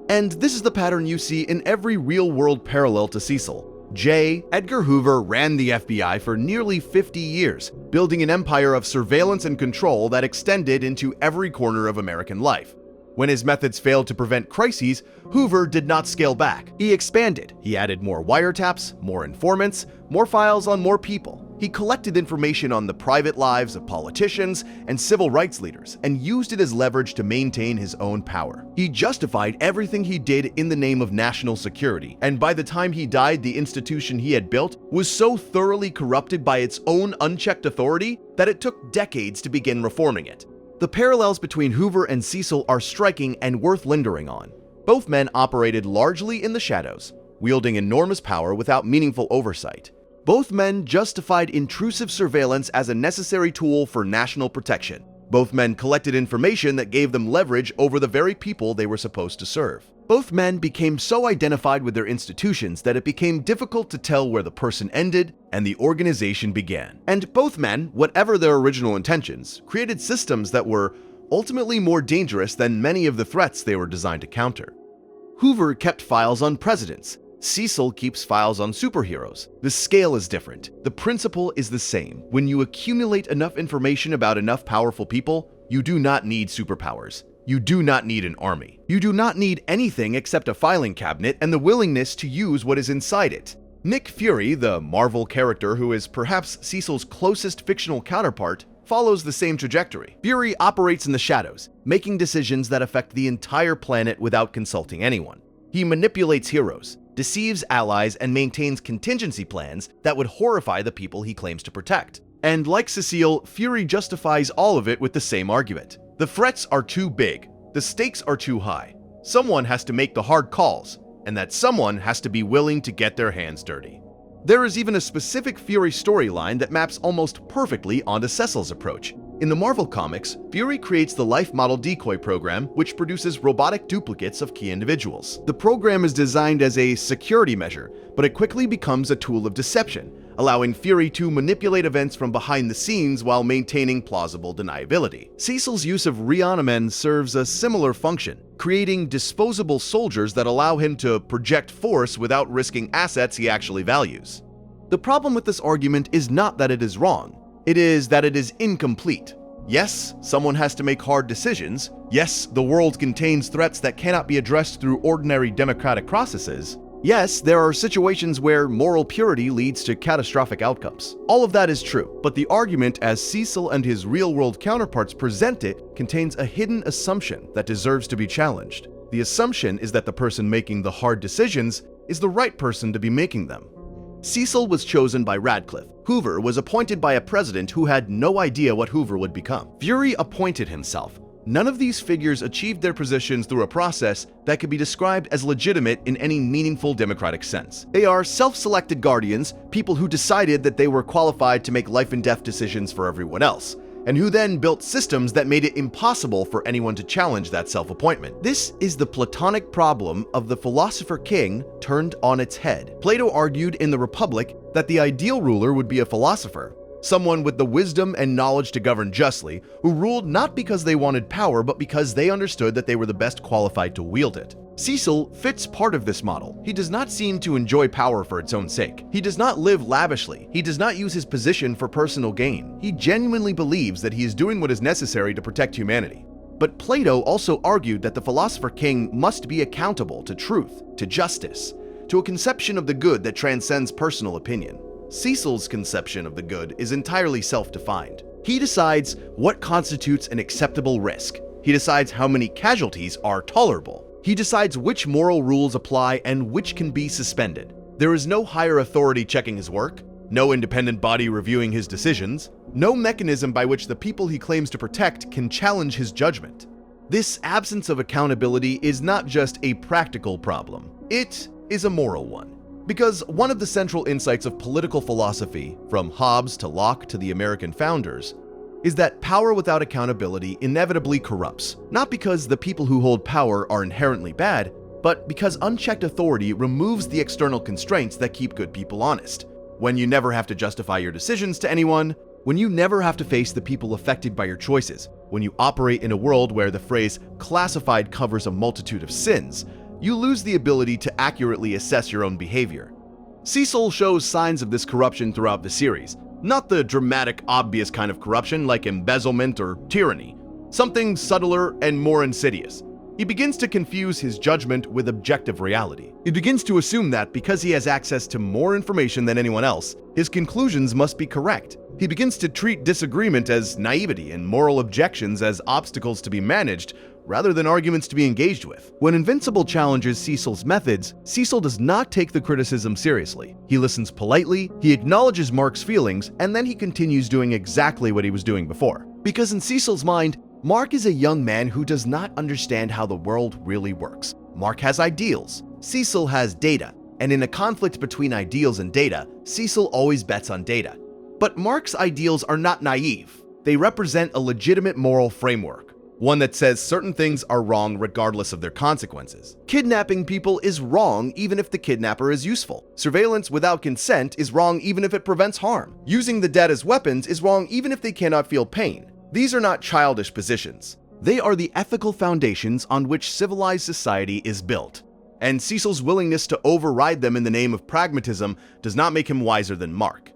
And this is the pattern you see in every real-world parallel to Cecil. J. Edgar Hoover ran the FBI for nearly 50 years, building an empire of surveillance and control that extended into every corner of American life. When his methods failed to prevent crises, Hoover did not scale back. He expanded. He added more wiretaps, more informants, more files on more people. He collected information on the private lives of politicians and civil rights leaders and used it as leverage to maintain his own power. He justified everything he did in the name of national security, and by the time he died, the institution he had built was so thoroughly corrupted by its own unchecked authority that it took decades to begin reforming it. The parallels between Hoover and Cecil are striking and worth lingering on. Both men operated largely in the shadows, wielding enormous power without meaningful oversight. Both men justified intrusive surveillance as a necessary tool for national protection. Both men collected information that gave them leverage over the very people they were supposed to serve. Both men became so identified with their institutions that it became difficult to tell where the person ended and the organization began. And both men, whatever their original intentions, created systems that were ultimately more dangerous than many of the threats they were designed to counter. Hoover kept files on presidents. Cecil keeps files on superheroes. The scale is different. The principle is the same. When you accumulate enough information about enough powerful people, you do not need superpowers. You do not need an army. You do not need anything except a filing cabinet and the willingness to use what is inside it. Nick Fury, the Marvel character who is perhaps Cecil's closest fictional counterpart, follows the same trajectory. Fury operates in the shadows, making decisions that affect the entire planet without consulting anyone. He manipulates heroes, deceives allies, and maintains contingency plans that would horrify the people he claims to protect. And like Cecile, Fury justifies all of it with the same argument. The threats are too big, the stakes are too high. Someone has to make the hard calls, and that someone has to be willing to get their hands dirty. There is even a specific Fury storyline that maps almost perfectly onto Cecil's approach. In the Marvel comics, Fury creates the Life Model Decoy program, which produces robotic duplicates of key individuals. The program is designed as a security measure, but it quickly becomes a tool of deception, allowing Fury to manipulate events from behind the scenes while maintaining plausible deniability. Cecil's use of reanimen serves a similar function, creating disposable soldiers that allow him to project force without risking assets he actually values. The problem with this argument is not that it is wrong. It is that it is incomplete. Yes, someone has to make hard decisions. Yes, the world contains threats that cannot be addressed through ordinary democratic processes. Yes, there are situations where moral purity leads to catastrophic outcomes. All of that is true, but the argument as Cecil and his real-world counterparts present it contains a hidden assumption that deserves to be challenged. The assumption is that the person making the hard decisions is the right person to be making them. Cecil was chosen by Radcliffe. Hoover was appointed by a president who had no idea what Hoover would become. Fury appointed himself. None of these figures achieved their positions through a process that could be described as legitimate in any meaningful democratic sense. They are self-selected guardians, people who decided that they were qualified to make life and death decisions for everyone else, and who then built systems that made it impossible for anyone to challenge that self-appointment. This is the Platonic problem of the philosopher king turned on its head. Plato argued in the Republic that the ideal ruler would be a philosopher, someone with the wisdom and knowledge to govern justly, who ruled not because they wanted power, but because they understood that they were the best qualified to wield it. Cecil fits part of this model. He does not seem to enjoy power for its own sake. He does not live lavishly. He does not use his position for personal gain. He genuinely believes that he is doing what is necessary to protect humanity. But Plato also argued that the philosopher king must be accountable to truth, to justice, to a conception of the good that transcends personal opinion. Cecil's conception of the good is entirely self-defined. He decides what constitutes an acceptable risk. He decides how many casualties are tolerable. He decides which moral rules apply and which can be suspended. There is no higher authority checking his work, no independent body reviewing his decisions. No mechanism by which the people he claims to protect can challenge his judgment. This absence of accountability is not just a practical problem, it is a moral one. Because one of the central insights of political philosophy, from Hobbes to Locke to the American founders, is that power without accountability inevitably corrupts, not because the people who hold power are inherently bad, but because unchecked authority removes the external constraints that keep good people honest. When you never have to justify your decisions to anyone, when you never have to face the people affected by your choices, when you operate in a world where the phrase classified covers a multitude of sins, you lose the ability to accurately assess your own behavior. Cecil shows signs of this corruption throughout the series, not the dramatic, obvious kind of corruption like embezzlement or tyranny, something subtler and more insidious. He begins to confuse his judgment with objective reality. He begins to assume that because he has access to more information than anyone else, his conclusions must be correct. He begins to treat disagreement as naivety and moral objections as obstacles to be managed, rather than arguments to be engaged with. When Invincible challenges Cecil's methods, Cecil does not take the criticism seriously. He listens politely, he acknowledges Mark's feelings, and then he continues doing exactly what he was doing before. Because in Cecil's mind, Mark is a young man who does not understand how the world really works. Mark has ideals, Cecil has data, and in a conflict between ideals and data, Cecil always bets on data. But Mark's ideals are not naive. They represent a legitimate moral framework, one that says certain things are wrong regardless of their consequences. Kidnapping people is wrong even if the kidnapper is useful. Surveillance without consent is wrong even if it prevents harm. Using the dead as weapons is wrong even if they cannot feel pain. These are not childish positions. They are the ethical foundations on which civilized society is built. And Cecil's willingness to override them in the name of pragmatism does not make him wiser than Mark.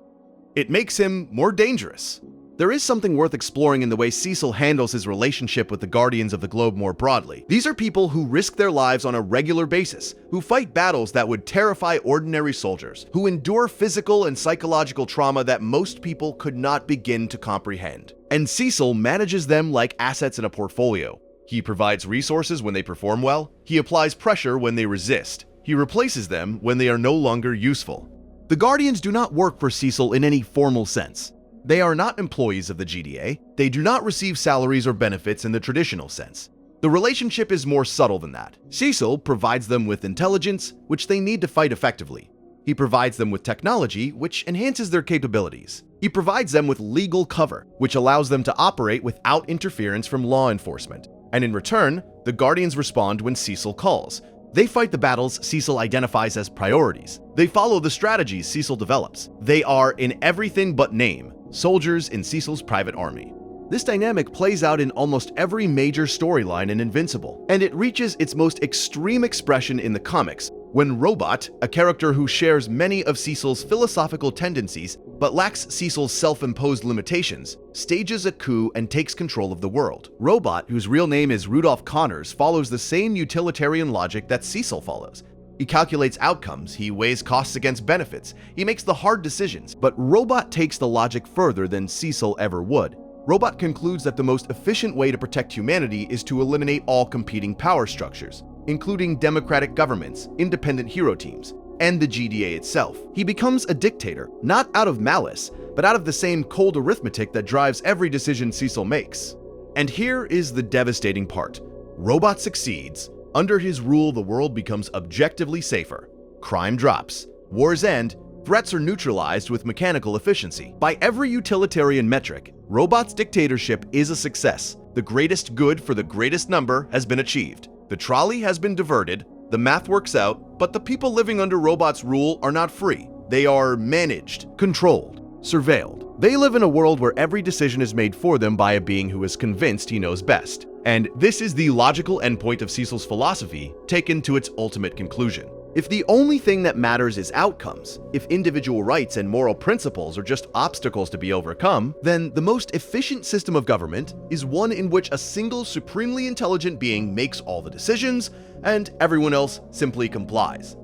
It makes him more dangerous. There is something worth exploring in the way Cecil handles his relationship with the Guardians of the Globe more broadly. These are people who risk their lives on a regular basis, who fight battles that would terrify ordinary soldiers, who endure physical and psychological trauma that most people could not begin to comprehend. And Cecil manages them like assets in a portfolio. He provides resources when they perform well, he applies pressure when they resist, he replaces them when they are no longer useful. The Guardians do not work for Cecil in any formal sense. They are not employees of the GDA. They do not receive salaries or benefits in the traditional sense. The relationship is more subtle than that. Cecil provides them with intelligence, which they need to fight effectively. He provides them with technology, which enhances their capabilities. He provides them with legal cover, which allows them to operate without interference from law enforcement. And in return, the Guardians respond when Cecil calls. They fight the battles Cecil identifies as priorities. They follow the strategies Cecil develops. They are, in everything but name, soldiers in Cecil's private army. This dynamic plays out in almost every major storyline in Invincible, and it reaches its most extreme expression in the comics, when Robot, a character who shares many of Cecil's philosophical tendencies but lacks Cecil's self-imposed limitations, stages a coup and takes control of the world. Robot, whose real name is Rudolph Connors, follows the same utilitarian logic that Cecil follows. He calculates outcomes, he weighs costs against benefits, he makes the hard decisions, but Robot takes the logic further than Cecil ever would. Robot concludes that the most efficient way to protect humanity is to eliminate all competing power structures, including democratic governments, independent hero teams, and the GDA itself. He becomes a dictator, not out of malice, but out of the same cold arithmetic that drives every decision Cecil makes. And here is the devastating part. Robot succeeds. Under his rule, the world becomes objectively safer. Crime drops. Wars end. Threats are neutralized with mechanical efficiency. By every utilitarian metric, Robot's dictatorship is a success. The greatest good for the greatest number has been achieved. The trolley has been diverted, the math works out, but the people living under Robot's rule are not free. They are managed, controlled, surveilled. They live in a world where every decision is made for them by a being who is convinced he knows best. And this is the logical endpoint of Cecil's philosophy, taken to its ultimate conclusion. If the only thing that matters is outcomes, if individual rights and moral principles are just obstacles to be overcome, then the most efficient system of government is one in which a single supremely intelligent being makes all the decisions and everyone else simply complies.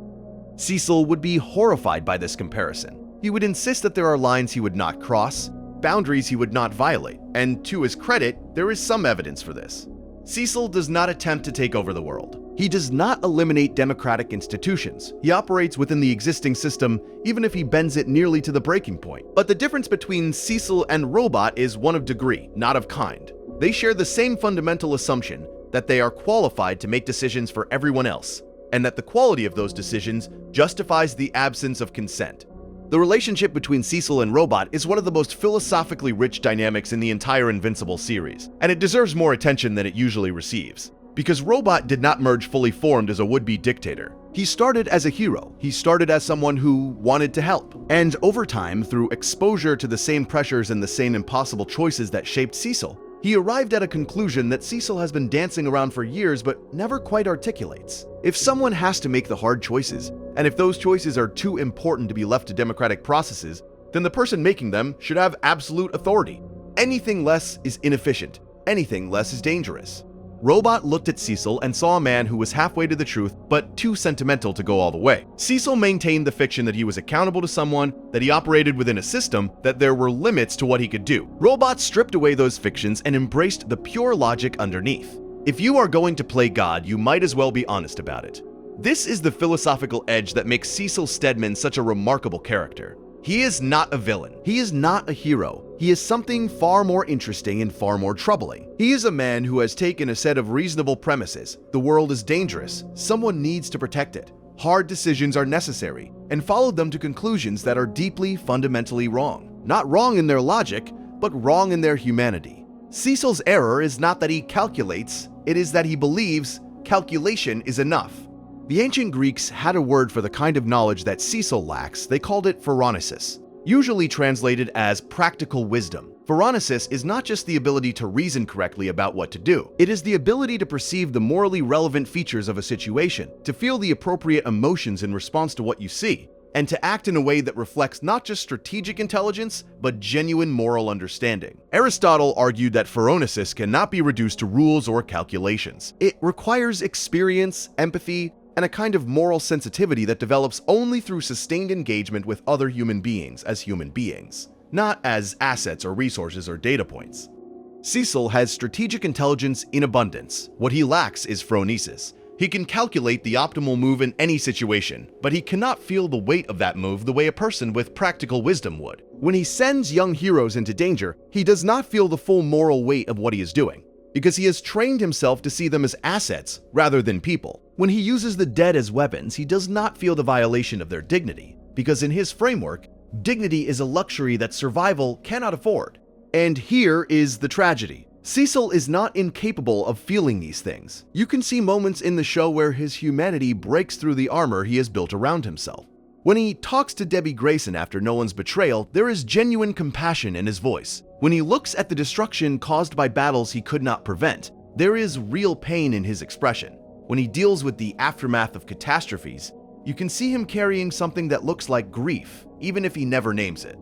Cecil would be horrified by this comparison. He would insist that there are lines he would not cross, boundaries he would not violate, and to his credit, there is some evidence for this. Cecil does not attempt to take over the world. He does not eliminate democratic institutions. He operates within the existing system, even if he bends it nearly to the breaking point. But the difference between Cecil and Robot is one of degree, not of kind. They share the same fundamental assumption that they are qualified to make decisions for everyone else, and that the quality of those decisions justifies the absence of consent. The relationship between Cecil and Robot is one of the most philosophically rich dynamics in the entire Invincible series, and it deserves more attention than it usually receives. Because Robot did not merge fully formed as a would-be dictator. He started as a hero. He started as someone who wanted to help. And over time, through exposure to the same pressures and the same impossible choices that shaped Cecil, he arrived at a conclusion that Cecil has been dancing around for years but never quite articulates. If someone has to make the hard choices, and if those choices are too important to be left to democratic processes, then the person making them should have absolute authority. Anything less is inefficient. Anything less is dangerous. Robot looked at Cecil and saw a man who was halfway to the truth, but too sentimental to go all the way. Cecil maintained the fiction that he was accountable to someone, that he operated within a system, that there were limits to what he could do. Robot stripped away those fictions and embraced the pure logic underneath. If you are going to play God, you might as well be honest about it. This is the philosophical edge that makes Cecil Stedman such a remarkable character. He is not a villain. He is not a hero. He is something far more interesting and far more troubling. He is a man who has taken a set of reasonable premises. The world is dangerous. Someone needs to protect it. Hard decisions are necessary, and followed them to conclusions that are deeply, fundamentally wrong. Not wrong in their logic, but wrong in their humanity. Cecil's error is not that he calculates, it is that he believes calculation is enough. The ancient Greeks had a word for the kind of knowledge that Cecil lacks. They called it phronesis, usually translated as practical wisdom. Phronesis is not just the ability to reason correctly about what to do. It is the ability to perceive the morally relevant features of a situation, to feel the appropriate emotions in response to what you see, and to act in a way that reflects not just strategic intelligence, but genuine moral understanding. Aristotle argued that phronesis cannot be reduced to rules or calculations. It requires experience, empathy, and a kind of moral sensitivity that develops only through sustained engagement with other human beings as human beings, not as assets or resources or data points. Cecil has strategic intelligence in abundance. What he lacks is phronesis. He can calculate the optimal move in any situation, but he cannot feel the weight of that move the way a person with practical wisdom would. When he sends young heroes into danger, he does not feel the full moral weight of what he is doing, because he has trained himself to see them as assets rather than people. When he uses the dead as weapons, he does not feel the violation of their dignity, because in his framework, dignity is a luxury that survival cannot afford. And here is the tragedy. Cecil is not incapable of feeling these things. You can see moments in the show where his humanity breaks through the armor he has built around himself. When he talks to Debbie Grayson after Nolan's betrayal, there is genuine compassion in his voice. When he looks at the destruction caused by battles he could not prevent, there is real pain in his expression. When he deals with the aftermath of catastrophes, you can see him carrying something that looks like grief, even if he never names it.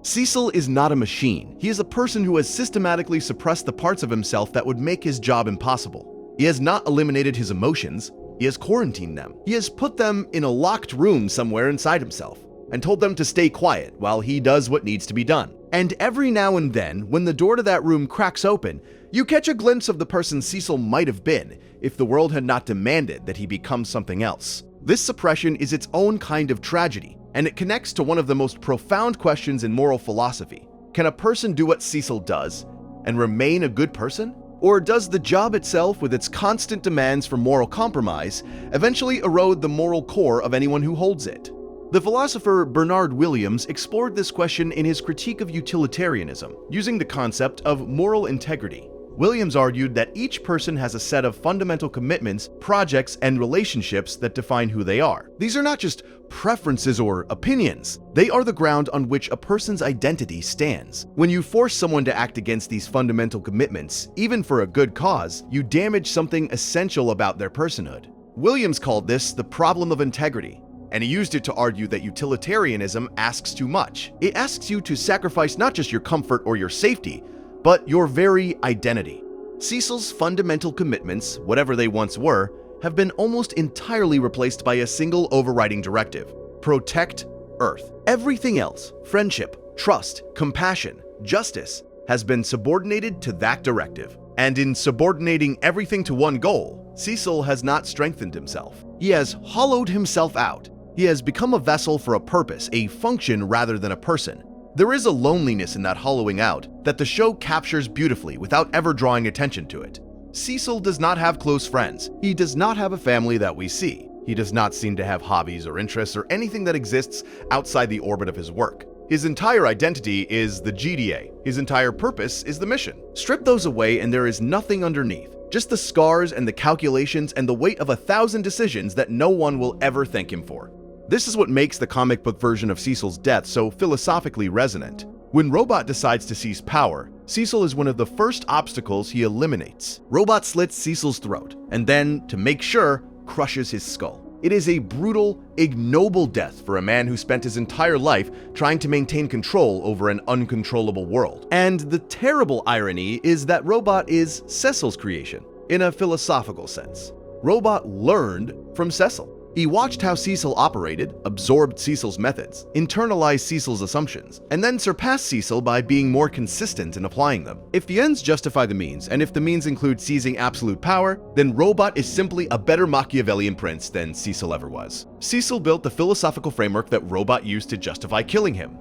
Cecil is not a machine. He is a person who has systematically suppressed the parts of himself that would make his job impossible. He has not eliminated his emotions. He has quarantined them. He has put them in a locked room somewhere inside himself and told them to stay quiet while he does what needs to be done. And every now and then, when the door to that room cracks open, you catch a glimpse of the person Cecil might have been if the world had not demanded that he become something else. This suppression is its own kind of tragedy, and it connects to one of the most profound questions in moral philosophy. Can a person do what Cecil does and remain a good person? Or does the job itself, with its constant demands for moral compromise, eventually erode the moral core of anyone who holds it? The philosopher Bernard Williams explored this question in his critique of utilitarianism, using the concept of moral integrity. Williams argued that each person has a set of fundamental commitments, projects, and relationships that define who they are. These are not just preferences or opinions. They are the ground on which a person's identity stands. When you force someone to act against these fundamental commitments, even for a good cause, you damage something essential about their personhood. Williams called this the problem of integrity, and he used it to argue that utilitarianism asks too much. It asks you to sacrifice not just your comfort or your safety, but your very identity. Cecil's fundamental commitments, whatever they once were, have been almost entirely replaced by a single overriding directive: protect Earth. Everything else, friendship, trust, compassion, justice, has been subordinated to that directive. And in subordinating everything to one goal, Cecil has not strengthened himself. He has hollowed himself out. He has become a vessel for a purpose, a function rather than a person. There is a loneliness in that hollowing out that the show captures beautifully without ever drawing attention to it. Cecil does not have close friends. He does not have a family that we see. He does not seem to have hobbies or interests or anything that exists outside the orbit of his work. His entire identity is the GDA. His entire purpose is the mission. Strip those away and there is nothing underneath. Just the scars and the calculations and the weight of 1,000 decisions that no one will ever thank him for. This is what makes the comic book version of Cecil's death so philosophically resonant. When Robot decides to seize power, Cecil is one of the first obstacles he eliminates. Robot slits Cecil's throat, and then, to make sure, crushes his skull. It is a brutal, ignoble death for a man who spent his entire life trying to maintain control over an uncontrollable world. And the terrible irony is that Robot is Cecil's creation, in a philosophical sense. Robot learned from Cecil. He watched how Cecil operated, absorbed Cecil's methods, internalized Cecil's assumptions, and then surpassed Cecil by being more consistent in applying them. If the ends justify the means, and if the means include seizing absolute power, then Robot is simply a better Machiavellian prince than Cecil ever was. Cecil built the philosophical framework that Robot used to justify killing him.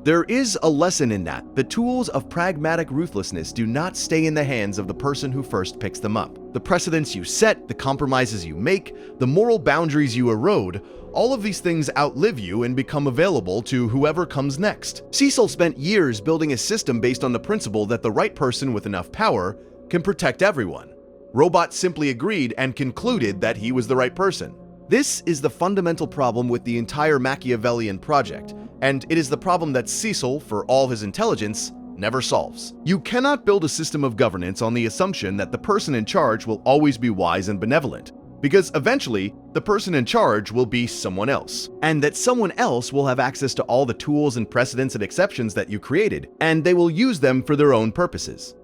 There is a lesson in that. The tools of pragmatic ruthlessness do not stay in the hands of the person who first picks them up. The precedents you set, the compromises you make, the moral boundaries you erode, all of these things outlive you and become available to whoever comes next. Cecil spent years building a system based on the principle that the right person with enough power can protect everyone. Robot simply agreed and concluded that he was the right person. This is the fundamental problem with the entire Machiavellian project, and it is the problem that Cecil, for all his intelligence, never solves. You cannot build a system of governance on the assumption that the person in charge will always be wise and benevolent, because eventually, the person in charge will be someone else, and that someone else will have access to all the tools and precedents and exceptions that you created, and they will use them for their own purposes.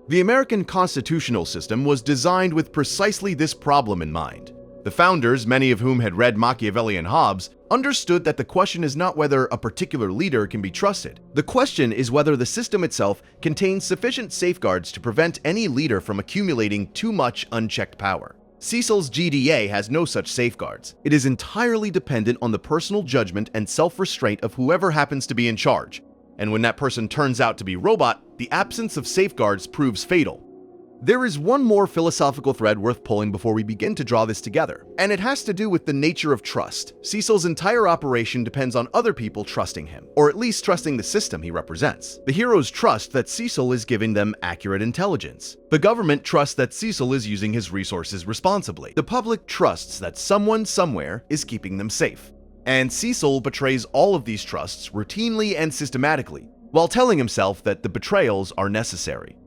The American constitutional system was designed with precisely this problem in mind. The founders, many of whom had read Machiavelli and Hobbes, understood that the question is not whether a particular leader can be trusted. The question is whether the system itself contains sufficient safeguards to prevent any leader from accumulating too much unchecked power. Cecil's GDA has no such safeguards. It is entirely dependent on the personal judgment and self-restraint of whoever happens to be in charge. And when that person turns out to be Robot, the absence of safeguards proves fatal. There is one more philosophical thread worth pulling before we begin to draw this together, and it has to do with the nature of trust. Cecil's entire operation depends on other people trusting him, or at least trusting the system he represents. The heroes trust that Cecil is giving them accurate intelligence. The government trusts that Cecil is using his resources responsibly. The public trusts that someone somewhere is keeping them safe. And Cecil betrays all of these trusts routinely and systematically, while telling himself that the betrayals are necessary.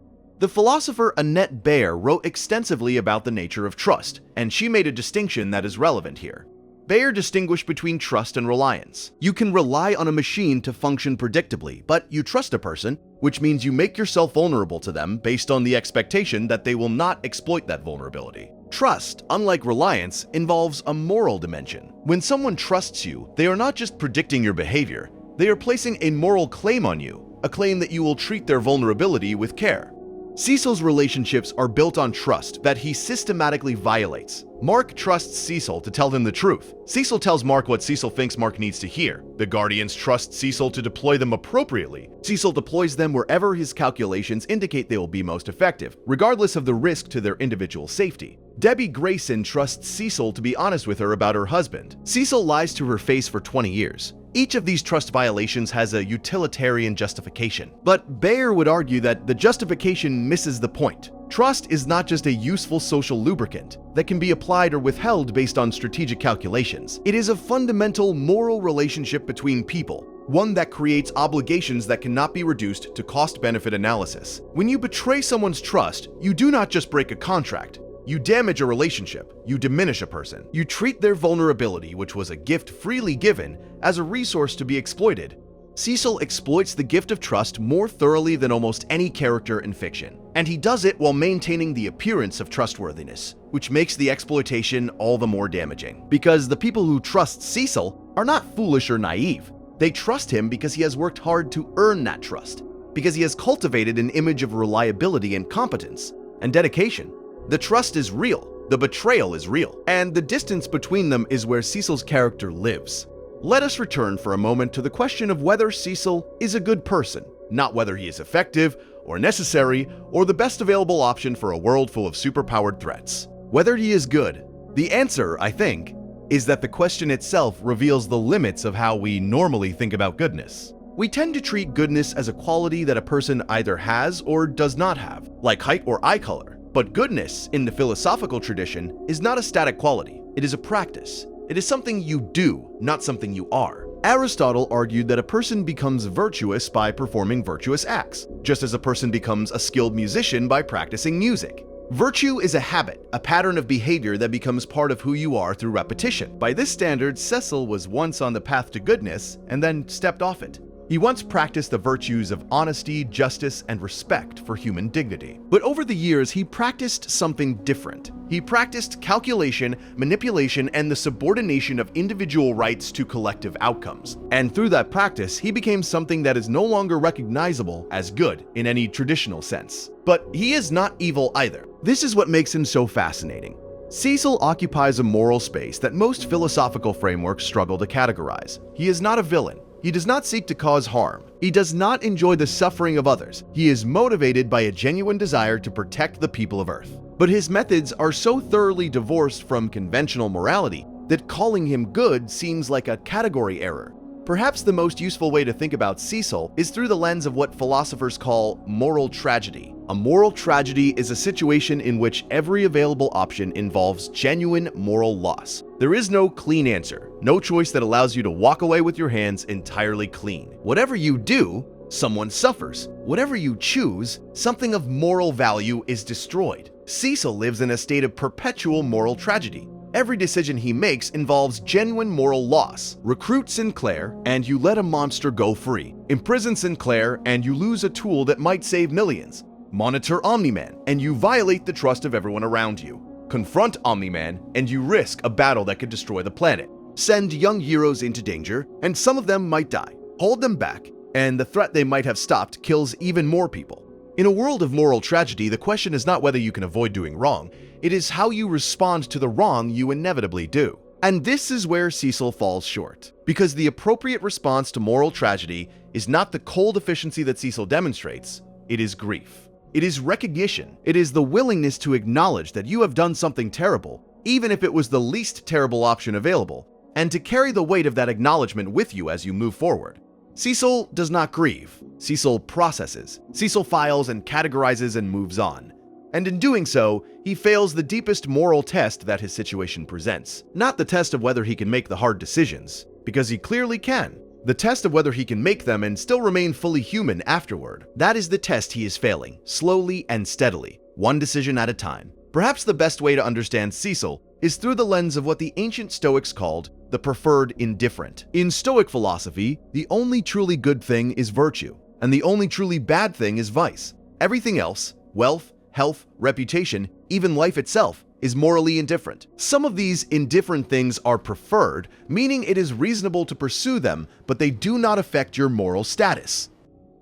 The philosopher Annette Baer wrote extensively about the nature of trust, and she made a distinction that is relevant here. Baer distinguished between trust and reliance. You can rely on a machine to function predictably, but you trust a person, which means you make yourself vulnerable to them based on the expectation that they will not exploit that vulnerability. Trust, unlike reliance, involves a moral dimension. When someone trusts you, they are not just predicting your behavior, they are placing a moral claim on you, a claim that you will treat their vulnerability with care. Cecil's relationships are built on trust that he systematically violates. Mark trusts Cecil to tell him the truth. Cecil tells Mark what Cecil thinks Mark needs to hear. The Guardians trust Cecil to deploy them appropriately. Cecil deploys them wherever his calculations indicate they will be most effective, regardless of the risk to their individual safety. Debbie Grayson trusts Cecil to be honest with her about her husband. Cecil lies to her face for 20 years. Each of these trust violations has a utilitarian justification, but Baer would argue that the justification misses the point. Trust is not just a useful social lubricant that can be applied or withheld based on strategic calculations. It is a fundamental moral relationship between people, one that creates obligations that cannot be reduced to cost-benefit analysis. When you betray someone's trust, you do not just break a contract. You damage a relationship, you diminish a person. You treat their vulnerability, which was a gift freely given, as a resource to be exploited. Cecil exploits the gift of trust more thoroughly than almost any character in fiction, and he does it while maintaining the appearance of trustworthiness, which makes the exploitation all the more damaging. Because the people who trust Cecil are not foolish or naive. They trust him because he has worked hard to earn that trust, because he has cultivated an image of reliability and competence. and dedication. The trust is real, the betrayal is real, and the distance between them is where Cecil's character lives. Let us return for a moment to the question of whether Cecil is a good person, not whether he is effective or necessary or the best available option for a world full of superpowered threats. Whether he is good, the answer, I think, is that the question itself reveals the limits of how we normally think about goodness. We tend to treat goodness as a quality that a person either has or does not have, like height or eye color. But goodness, in the philosophical tradition, is not a static quality. It is a practice. It is something you do, not something you are. Aristotle argued that a person becomes virtuous by performing virtuous acts, just as a person becomes a skilled musician by practicing music. Virtue is a habit, a pattern of behavior that becomes part of who you are through repetition. By this standard, Cecil was once on the path to goodness and then stepped off it. He once practiced the virtues of honesty, justice, and respect for human dignity. But over the years, he practiced something different. He practiced calculation, manipulation, and the subordination of individual rights to collective outcomes. And through that practice, he became something that is no longer recognizable as good in any traditional sense. But he is not evil either. This is what makes him so fascinating. Cecil occupies a moral space that most philosophical frameworks struggle to categorize. He is not a villain. He does not seek to cause harm. He does not enjoy the suffering of others. He is motivated by a genuine desire to protect the people of Earth. But his methods are so thoroughly divorced from conventional morality that calling him good seems like a category error. Perhaps the most useful way to think about Cecil is through the lens of what philosophers call moral tragedy. A moral tragedy is a situation in which every available option involves genuine moral loss. There is no clean answer, no choice that allows you to walk away with your hands entirely clean. Whatever you do, someone suffers. Whatever you choose, something of moral value is destroyed. Cecil lives in a state of perpetual moral tragedy. Every decision he makes involves genuine moral loss. Recruit Sinclair, and you let a monster go free. Imprison Sinclair, and you lose a tool that might save millions. Monitor Omni-Man, and you violate the trust of everyone around you. Confront Omni-Man, and you risk a battle that could destroy the planet. Send young heroes into danger, and some of them might die. Hold them back, and the threat they might have stopped kills even more people. In a world of moral tragedy, the question is not whether you can avoid doing wrong, it is how you respond to the wrong you inevitably do. And this is where Cecil falls short, because the appropriate response to moral tragedy is not the cold efficiency that Cecil demonstrates, it is grief. It is recognition. It is the willingness to acknowledge that you have done something terrible, even if it was the least terrible option available, and to carry the weight of that acknowledgement with you as you move forward. Cecil does not grieve. Cecil processes. Cecil files and categorizes and moves on. And in doing so, he fails the deepest moral test that his situation presents. Not the test of whether he can make the hard decisions, because he clearly can. The test of whether he can make them and still remain fully human afterward. That is the test he is failing, slowly and steadily, one decision at a time. Perhaps the best way to understand Cecil is through the lens of what the ancient Stoics called the preferred indifferent. In Stoic philosophy, the only truly good thing is virtue, and the only truly bad thing is vice. Everything else, wealth, health, reputation, even life itself, is morally indifferent. Some of these indifferent things are preferred, meaning it is reasonable to pursue them, but they do not affect your moral status.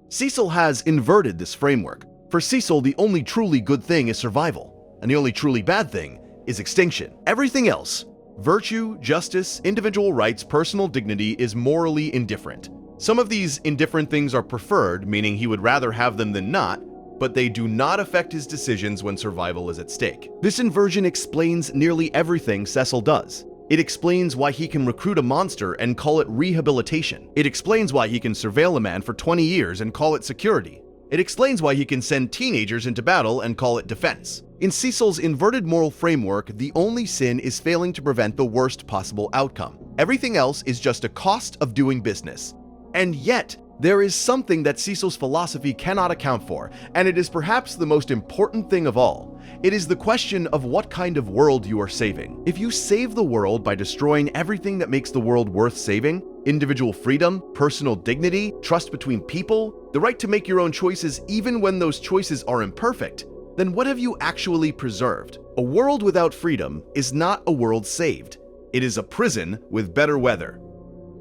Cecil has inverted this framework. For Cecil, the only truly good thing is survival, and the only truly bad thing is extinction. Everything else, virtue, justice, individual rights, personal dignity, is morally indifferent. Some of these indifferent things are preferred, meaning he would rather have them than not, but they do not affect his decisions when survival is at stake. This inversion explains nearly everything Cecil does. It explains why he can recruit a monster and call it rehabilitation. It explains why he can surveil a man for 20 years and call it security. It explains why he can send teenagers into battle and call it defense. In Cecil's inverted moral framework, the only sin is failing to prevent the worst possible outcome. Everything else is just a cost of doing business. And yet, there is something that Cecil's philosophy cannot account for, and it is perhaps the most important thing of all. It is the question of what kind of world you are saving. If you save the world by destroying everything that makes the world worth saving, individual freedom, personal dignity, trust between people, the right to make your own choices even when those choices are imperfect, then what have you actually preserved? A world without freedom is not a world saved. It is a prison with better weather.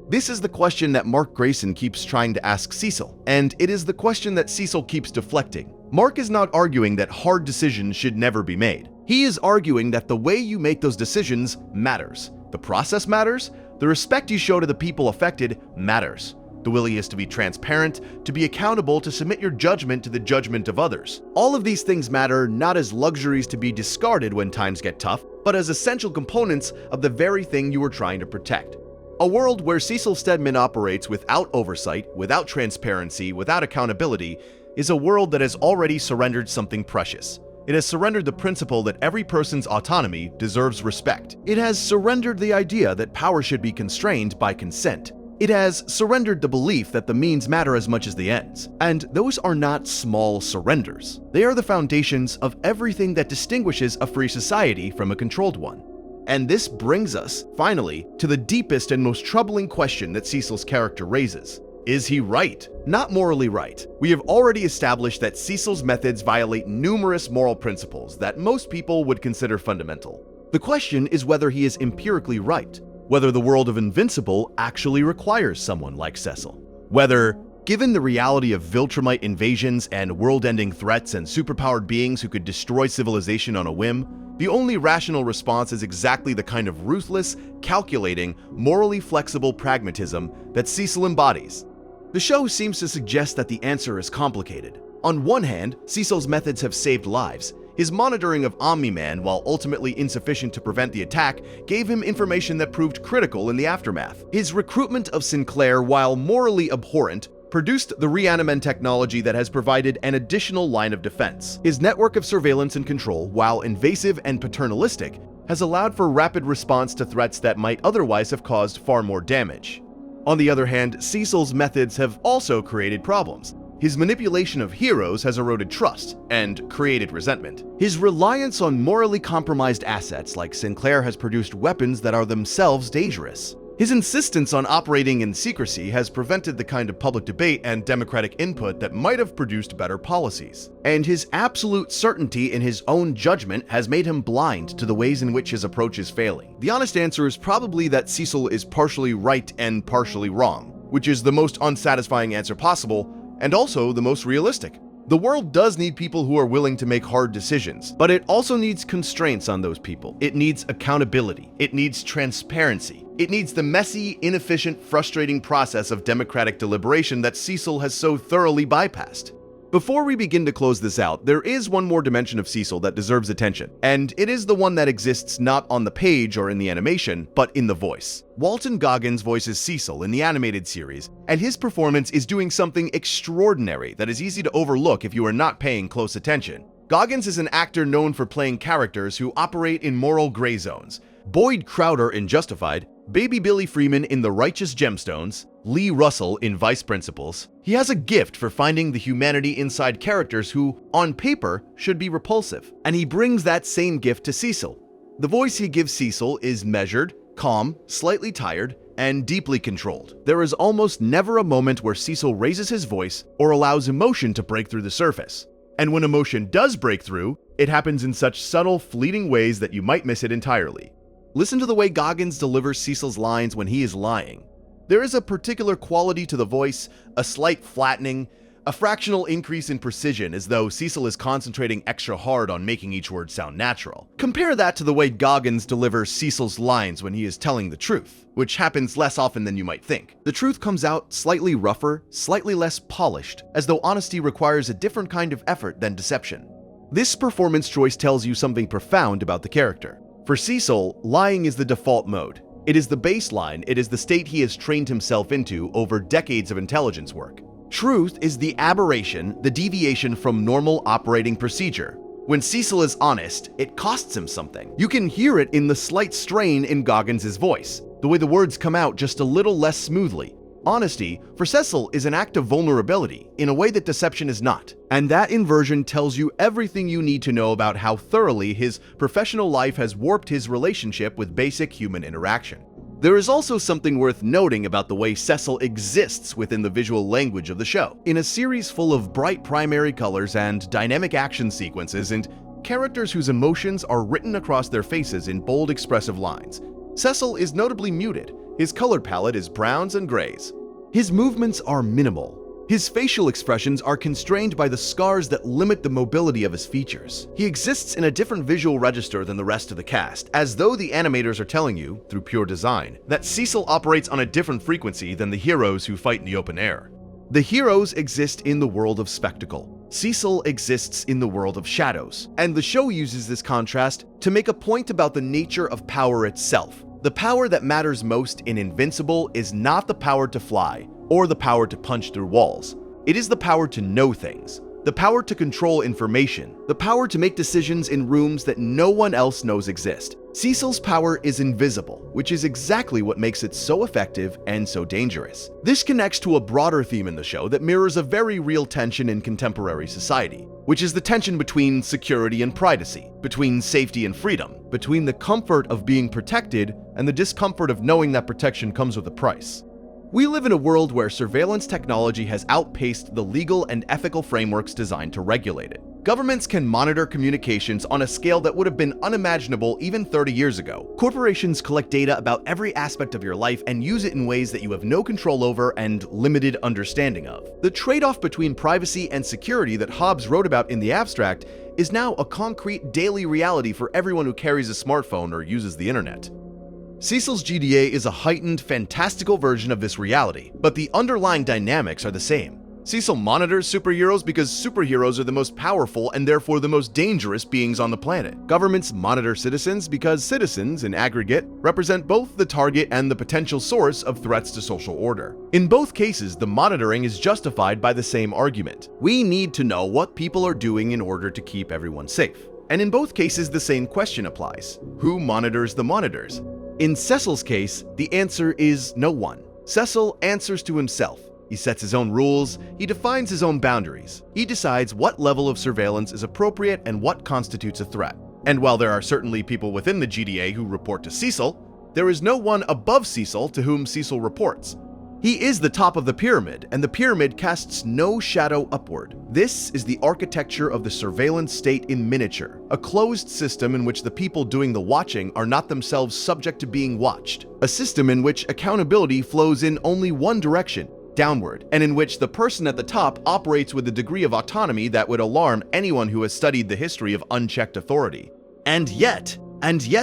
This is the question that Mark Grayson keeps trying to ask Cecil, and it is the question that Cecil keeps deflecting. Mark is not arguing that hard decisions should never be made. He is arguing that the way you make those decisions matters. The process matters. The respect you show to the people affected matters. The willingness to be transparent, to be accountable, to submit your judgment to the judgment of others. All of these things matter not as luxuries to be discarded when times get tough, but as essential components of the very thing you are trying to protect. A world where Cecil Stedman operates without oversight, without transparency, without accountability, is a world that has already surrendered something precious. It has surrendered the principle that every person's autonomy deserves respect. It has surrendered the idea that power should be constrained by consent. It has surrendered the belief that the means matter as much as the ends. And those are not small surrenders. They are the foundations of everything that distinguishes a free society from a controlled one. And this brings us, finally, to the deepest and most troubling question that Cecil's character raises. Is he right? Not morally right. We have already established that Cecil's methods violate numerous moral principles that most people would consider fundamental. The question is whether he is empirically right, whether the world of Invincible actually requires someone like Cecil, whether, given the reality of Viltrumite invasions and world-ending threats and superpowered beings who could destroy civilization on a whim, the only rational response is exactly the kind of ruthless, calculating, morally flexible pragmatism that Cecil embodies. The show seems to suggest that the answer is complicated. On one hand, Cecil's methods have saved lives. His monitoring of Omni-Man, while ultimately insufficient to prevent the attack, gave him information that proved critical in the aftermath. His recruitment of Sinclair, while morally abhorrent, produced the Reanimen technology that has provided an additional line of defense. His network of surveillance and control, while invasive and paternalistic, has allowed for rapid response to threats that might otherwise have caused far more damage. On the other hand, Cecil's methods have also created problems. His manipulation of heroes has eroded trust and created resentment. His reliance on morally compromised assets like Sinclair has produced weapons that are themselves dangerous. His insistence on operating in secrecy has prevented the kind of public debate and democratic input that might have produced better policies. And his absolute certainty in his own judgment has made him blind to the ways in which his approach is failing. The honest answer is probably that Cecil is partially right and partially wrong, which is the most unsatisfying answer possible, and also the most realistic. The world does need people who are willing to make hard decisions, but it also needs constraints on those people. It needs accountability. It needs transparency. It needs the messy, inefficient, frustrating process of democratic deliberation that Cecil has so thoroughly bypassed. Before we begin to close this out, there is one more dimension of Cecil that deserves attention, and it is the one that exists not on the page or in the animation, but in the voice. Walton Goggins voices Cecil in the animated series, and his performance is doing something extraordinary that is easy to overlook if you are not paying close attention. Goggins is an actor known for playing characters who operate in moral gray zones. Boyd Crowder in Justified, Baby Billy Freeman in The Righteous Gemstones, Lee Russell in Vice Principals. He has a gift for finding the humanity inside characters who, on paper, should be repulsive, and he brings that same gift to Cecil. The voice he gives Cecil is measured, calm, slightly tired, and deeply controlled. There is almost never a moment where Cecil raises his voice or allows emotion to break through the surface. And when emotion does break through, it happens in such subtle, fleeting ways that you might miss it entirely. Listen to the way Goggins delivers Cecil's lines when he is lying. There is a particular quality to the voice, a slight flattening, a fractional increase in precision as though Cecil is concentrating extra hard on making each word sound natural. Compare that to the way Goggins delivers Cecil's lines when he is telling the truth, which happens less often than you might think. The truth comes out slightly rougher, slightly less polished, as though honesty requires a different kind of effort than deception. This performance choice tells you something profound about the character. For Cecil, lying is the default mode. It is the baseline, it is the state he has trained himself into over decades of intelligence work. Truth is the aberration, the deviation from normal operating procedure. When Cecil is honest, it costs him something. You can hear it in the slight strain in Goggins' voice, the way the words come out just a little less smoothly. Honesty, for Cecil, is an act of vulnerability in a way that deception is not. And that inversion tells you everything you need to know about how thoroughly his professional life has warped his relationship with basic human interaction. There is also something worth noting about the way Cecil exists within the visual language of the show. In a series full of bright primary colors and dynamic action sequences and characters whose emotions are written across their faces in bold, expressive lines, Cecil is notably muted. His color palette is browns and grays. His movements are minimal. His facial expressions are constrained by the scars that limit the mobility of his features. He exists in a different visual register than the rest of the cast, as though the animators are telling you, through pure design, that Cecil operates on a different frequency than the heroes who fight in the open air. The heroes exist in the world of spectacle. Cecil exists in the world of shadows, and the show uses this contrast to make a point about the nature of power itself. The power that matters most in Invincible is not the power to fly, or the power to punch through walls. It is the power to know things, the power to control information, the power to make decisions in rooms that no one else knows exist. Cecil's power is invisible, which is exactly what makes it so effective and so dangerous. This connects to a broader theme in the show that mirrors a very real tension in contemporary society, which is the tension between security and privacy, between safety and freedom, between the comfort of being protected and the discomfort of knowing that protection comes with a price. We live in a world where surveillance technology has outpaced the legal and ethical frameworks designed to regulate it. Governments can monitor communications on a scale that would have been unimaginable even 30 years ago. Corporations collect data about every aspect of your life and use it in ways that you have no control over and limited understanding of. The trade-off between privacy and security that Hobbes wrote about in the abstract is now a concrete daily reality for everyone who carries a smartphone or uses the internet. Cecil's GDA is a heightened, fantastical version of this reality, but the underlying dynamics are the same. Cecil monitors superheroes because superheroes are the most powerful and therefore the most dangerous beings on the planet. Governments monitor citizens because citizens, in aggregate, represent both the target and the potential source of threats to social order. In both cases, the monitoring is justified by the same argument. We need to know what people are doing in order to keep everyone safe. And in both cases, the same question applies. Who monitors the monitors? In Cecil's case, the answer is no one. Cecil answers to himself. He sets his own rules, he defines his own boundaries. He decides what level of surveillance is appropriate and what constitutes a threat. And while there are certainly people within the GDA who report to Cecil, there is no one above Cecil to whom Cecil reports. He is the top of the pyramid, and the pyramid casts no shadow upward. This is the architecture of the surveillance state in miniature, a closed system in which the people doing the watching are not themselves subject to being watched, a system in which accountability flows in only one direction, downward, and in which the person at the top operates with a degree of autonomy that would alarm anyone who has studied the history of unchecked authority. And yet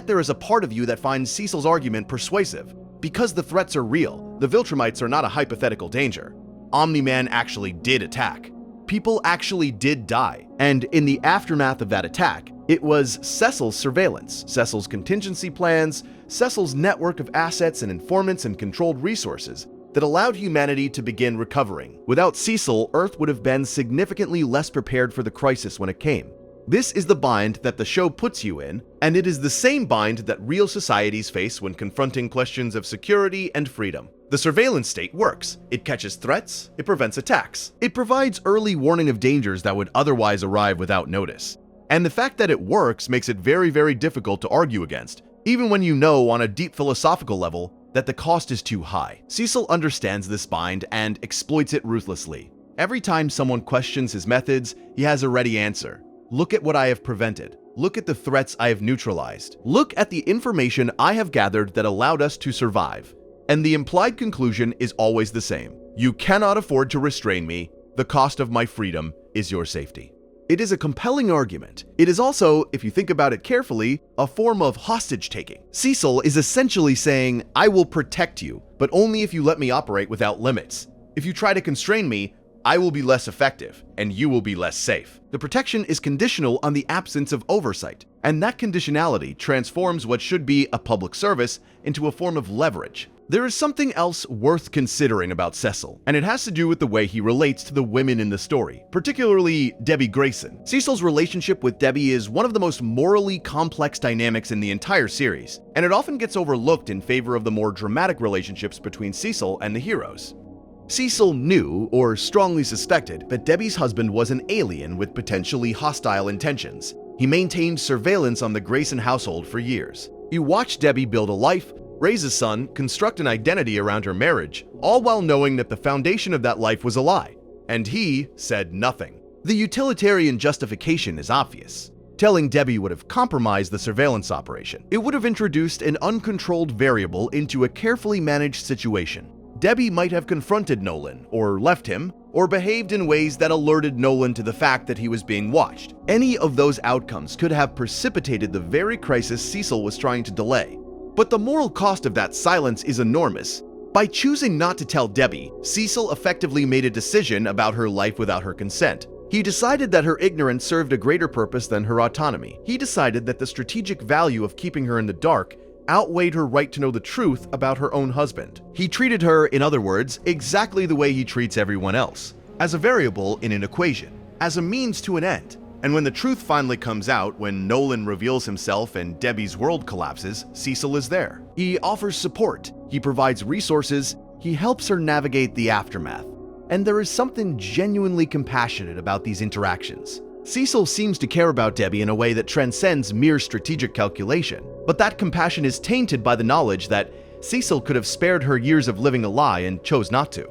there is a part of you that finds Cecil's argument persuasive. Because the threats are real, the Viltrumites are not a hypothetical danger. Omni-Man actually did attack. People actually did die. And in the aftermath of that attack, it was Cecil's surveillance, Cecil's contingency plans, Cecil's network of assets and informants and controlled resources that allowed humanity to begin recovering. Without Cecil, Earth would have been significantly less prepared for the crisis when it came. This is the bind that the show puts you in, and it is the same bind that real societies face when confronting questions of security and freedom. The surveillance state works. It catches threats, it prevents attacks. It provides early warning of dangers that would otherwise arrive without notice. And the fact that it works makes it very, very difficult to argue against, even when you know on a deep philosophical level that the cost is too high. Cecil understands this bind and exploits it ruthlessly. Every time someone questions his methods, he has a ready answer. Look at what I have prevented. Look at the threats I have neutralized. Look at the information I have gathered that allowed us to survive. And the implied conclusion is always the same. You cannot afford to restrain me. The cost of my freedom is your safety. It is a compelling argument. It is also, if you think about it carefully, a form of hostage-taking. Cecil is essentially saying, I will protect you, but only if you let me operate without limits. If you try to constrain me, I will be less effective, and you will be less safe. The protection is conditional on the absence of oversight, and that conditionality transforms what should be a public service into a form of leverage. There is something else worth considering about Cecil, and it has to do with the way he relates to the women in the story, particularly Debbie Grayson. Cecil's relationship with Debbie is one of the most morally complex dynamics in the entire series, and it often gets overlooked in favor of the more dramatic relationships between Cecil and the heroes. Cecil knew, or strongly suspected, that Debbie's husband was an alien with potentially hostile intentions. He maintained surveillance on the Grayson household for years. He watched Debbie build a life, raise a son, construct an identity around her marriage, all while knowing that the foundation of that life was a lie. And he said nothing. The utilitarian justification is obvious. Telling Debbie would have compromised the surveillance operation. It would have introduced an uncontrolled variable into a carefully managed situation. Debbie might have confronted Nolan, or left him, or behaved in ways that alerted Nolan to the fact that he was being watched. Any of those outcomes could have precipitated the very crisis Cecil was trying to delay. But the moral cost of that silence is enormous. By choosing not to tell Debbie, Cecil effectively made a decision about her life without her consent. He decided that her ignorance served a greater purpose than her autonomy. He decided that the strategic value of keeping her in the dark outweighed her right to know the truth about her own husband. He treated her, in other words, exactly the way he treats everyone else, as a variable in an equation, as a means to an end. And when the truth finally comes out, when Nolan reveals himself and Debbie's world collapses, Cecil is there. He offers support, he provides resources, he helps her navigate the aftermath. And there is something genuinely compassionate about these interactions. Cecil seems to care about Debbie in a way that transcends mere strategic calculation, but that compassion is tainted by the knowledge that Cecil could have spared her years of living a lie and chose not to.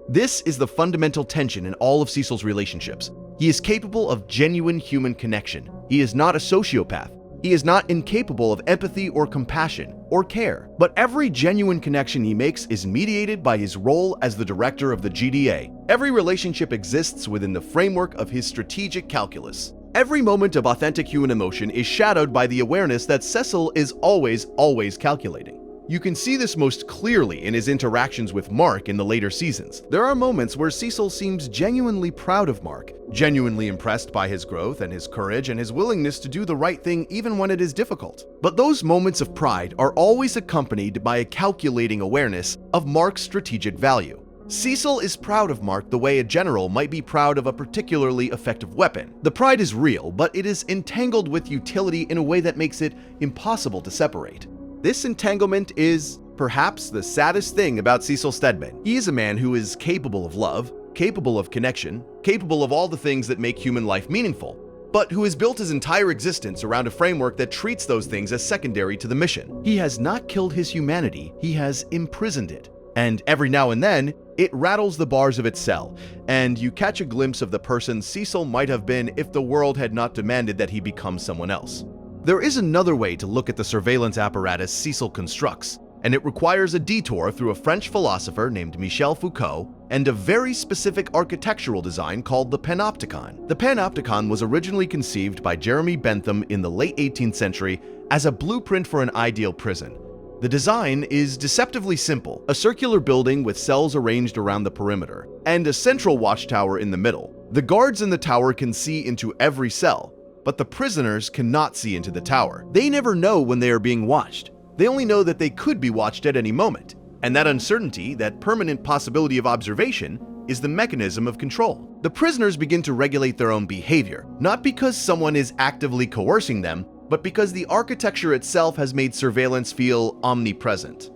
This is the fundamental tension in all of Cecil's relationships. He is capable of genuine human connection. He is not a sociopath. He is not incapable of empathy or compassion or care. But every genuine connection he makes is mediated by his role as the director of the GDA. Every relationship exists within the framework of his strategic calculus. Every moment of authentic human emotion is shadowed by the awareness that Cecil is always calculating. You can see this most clearly in his interactions with Mark in the later seasons. There are moments where Cecil seems genuinely proud of Mark, genuinely impressed by his growth and his courage and his willingness to do the right thing even when it is difficult. But those moments of pride are always accompanied by a calculating awareness of Mark's strategic value. Cecil is proud of Mark the way a general might be proud of a particularly effective weapon. The pride is real, but it is entangled with utility in a way that makes it impossible to separate. This entanglement is, perhaps, the saddest thing about Cecil Stedman. He is a man who is capable of love, capable of connection, capable of all the things that make human life meaningful, but who has built his entire existence around a framework that treats those things as secondary to the mission. He has not killed his humanity, he has imprisoned it. And every now and then, it rattles the bars of its cell, and you catch a glimpse of the person Cecil might have been if the world had not demanded that he become someone else. There is another way to look at the surveillance apparatus Cecil constructs, and it requires a detour through a French philosopher named Michel Foucault and a very specific architectural design called the panopticon. The panopticon was originally conceived by Jeremy Bentham in the late 18th century as a blueprint for an ideal prison. The design is deceptively simple, a circular building with cells arranged around the perimeter, and a central watchtower in the middle. The guards in the tower can see into every cell, but the prisoners cannot see into the tower. They never know when they are being watched. They only know that they could be watched at any moment. And that uncertainty, that permanent possibility of observation, is the mechanism of control. The prisoners begin to regulate their own behavior, not because someone is actively coercing them, but because the architecture itself has made surveillance feel omnipresent.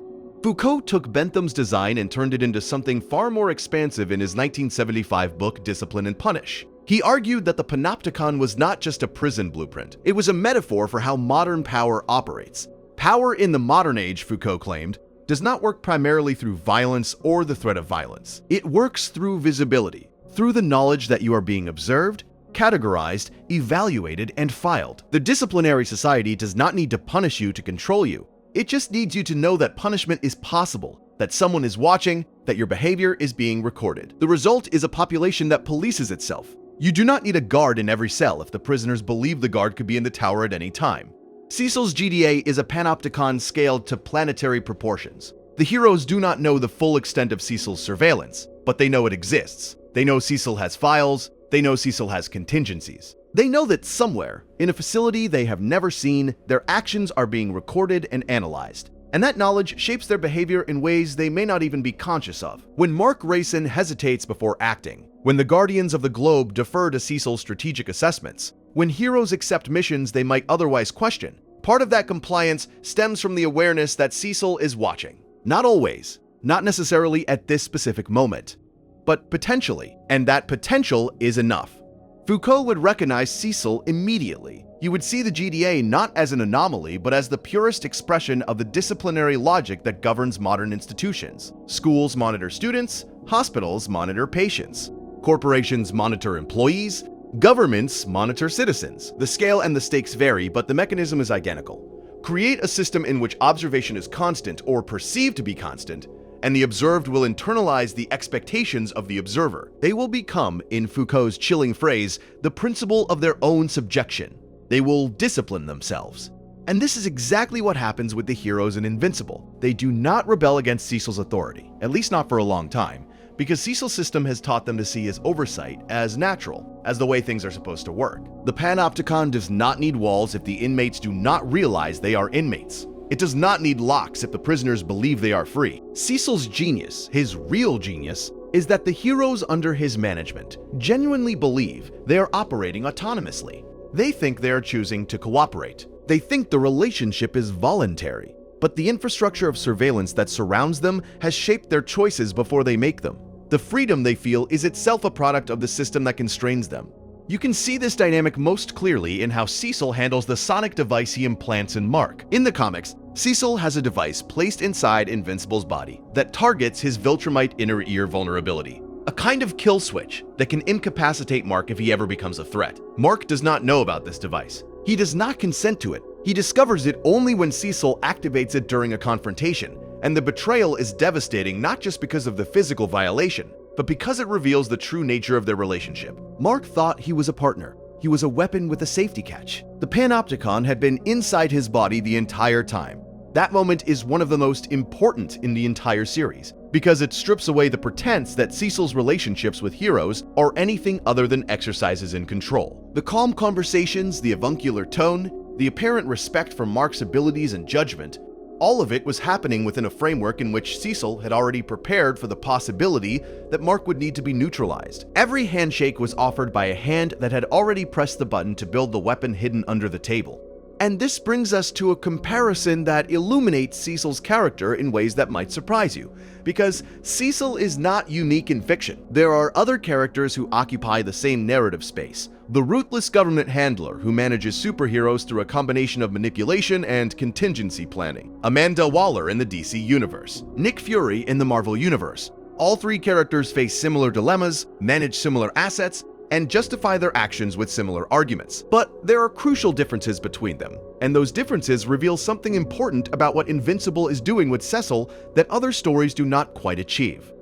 Foucault took Bentham's design and turned it into something far more expansive in his 1975 book Discipline and Punish. He argued that the panopticon was not just a prison blueprint. It was a metaphor for how modern power operates. Power in the modern age, Foucault claimed, does not work primarily through violence or the threat of violence. It works through visibility, through the knowledge that you are being observed, categorized, evaluated, and filed. The disciplinary society does not need to punish you to control you. It just needs you to know that punishment is possible, that someone is watching, that your behavior is being recorded. The result is a population that polices itself. You do not need a guard in every cell if the prisoners believe the guard could be in the tower at any time. Cecil's GDA is a panopticon scaled to planetary proportions. The heroes do not know the full extent of Cecil's surveillance, but they know it exists. They know Cecil has files, they know Cecil has contingencies. They know that somewhere, in a facility they have never seen, their actions are being recorded and analyzed. And that knowledge shapes their behavior in ways they may not even be conscious of. When Mark Rayson hesitates before acting, when the Guardians of the Globe defer to Cecil's strategic assessments, when heroes accept missions they might otherwise question, part of that compliance stems from the awareness that Cecil is watching. Not always, not necessarily at this specific moment, but potentially, and that potential is enough. Foucault would recognize Cecil immediately. You would see the GDA not as an anomaly, but as the purest expression of the disciplinary logic that governs modern institutions. Schools monitor students, hospitals monitor patients, corporations monitor employees, governments monitor citizens. The scale and the stakes vary, but the mechanism is identical. Create a system in which observation is constant or perceived to be constant, and the observed will internalize the expectations of the observer. They will become, in Foucault's chilling phrase, the principle of their own subjection. They will discipline themselves. And this is exactly what happens with the heroes in Invincible. They do not rebel against Cecil's authority, at least not for a long time, because Cecil's system has taught them to see his oversight as natural, as the way things are supposed to work. The Panopticon does not need walls if the inmates do not realize they are inmates. It does not need locks if the prisoners believe they are free. Cecil's genius, his real genius, is that the heroes under his management genuinely believe they are operating autonomously. They think they are choosing to cooperate. They think the relationship is voluntary. But the infrastructure of surveillance that surrounds them has shaped their choices before they make them. The freedom they feel is itself a product of the system that constrains them. You can see this dynamic most clearly in how Cecil handles the sonic device he implants in Mark. In the comics, Cecil has a device placed inside Invincible's body that targets his Viltrumite inner ear vulnerability, a kind of kill switch that can incapacitate Mark if he ever becomes a threat. Mark does not know about this device. He does not consent to it. He discovers it only when Cecil activates it during a confrontation, and the betrayal is devastating not just because of the physical violation, but because it reveals the true nature of their relationship. Mark thought he was a partner. He was a weapon with a safety catch. The Panopticon had been inside his body the entire time. That moment is one of the most important in the entire series, because it strips away the pretense that Cecil's relationships with heroes are anything other than exercises in control. The calm conversations, the avuncular tone, the apparent respect for Mark's abilities and judgment, all of it was happening within a framework in which Cecil had already prepared for the possibility that Mark would need to be neutralized. Every handshake was offered by a hand that had already pressed the button to build the weapon hidden under the table. And this brings us to a comparison that illuminates Cecil's character in ways that might surprise you, because Cecil is not unique in fiction. There are other characters who occupy the same narrative space. The ruthless government handler who manages superheroes through a combination of manipulation and contingency planning. Amanda Waller in the DC Universe. Nick Fury in the Marvel Universe. All three characters face similar dilemmas, manage similar assets, and justify their actions with similar arguments. But there are crucial differences between them, and those differences reveal something important about what Invincible is doing with Cecil that other stories do not quite achieve.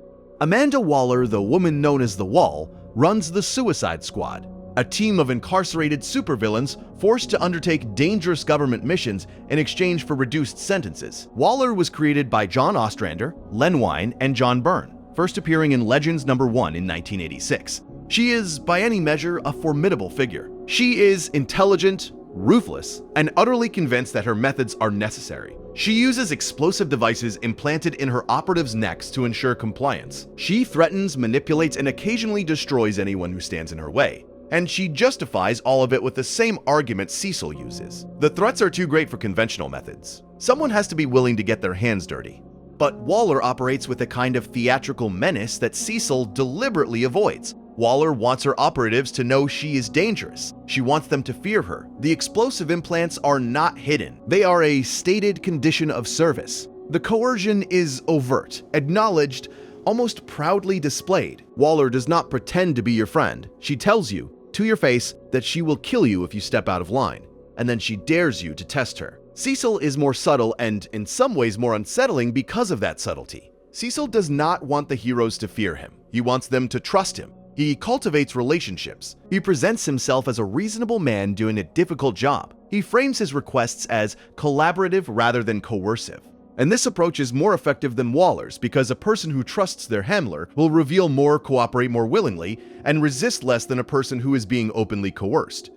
Amanda Waller, the woman known as the Wall, runs the Suicide Squad, a team of incarcerated supervillains forced to undertake dangerous government missions in exchange for reduced sentences. Waller was created by John Ostrander, Len Wein, and John Byrne, first appearing in Legends #1 in 1986. She is, by any measure, a formidable figure. She is intelligent, ruthless, and utterly convinced that her methods are necessary. She uses explosive devices implanted in her operatives' necks to ensure compliance. She threatens, manipulates, and occasionally destroys anyone who stands in her way. And she justifies all of it with the same argument Cecil uses. The threats are too great for conventional methods. Someone has to be willing to get their hands dirty. But Waller operates with a kind of theatrical menace that Cecil deliberately avoids. Waller wants her operatives to know she is dangerous. She wants them to fear her. The explosive implants are not hidden. They are a stated condition of service. The coercion is overt, acknowledged, almost proudly displayed. Waller does not pretend to be your friend. She tells you, to your face, that she will kill you if you step out of line, and then she dares you to test her. Cecil is more subtle and, in some ways, more unsettling because of that subtlety. Cecil does not want the heroes to fear him. He wants them to trust him. He cultivates relationships. He presents himself as a reasonable man doing a difficult job. He frames his requests as collaborative rather than coercive. And this approach is more effective than Waller's because a person who trusts their handler will reveal more, cooperate more willingly, and resist less than a person who is being openly coerced.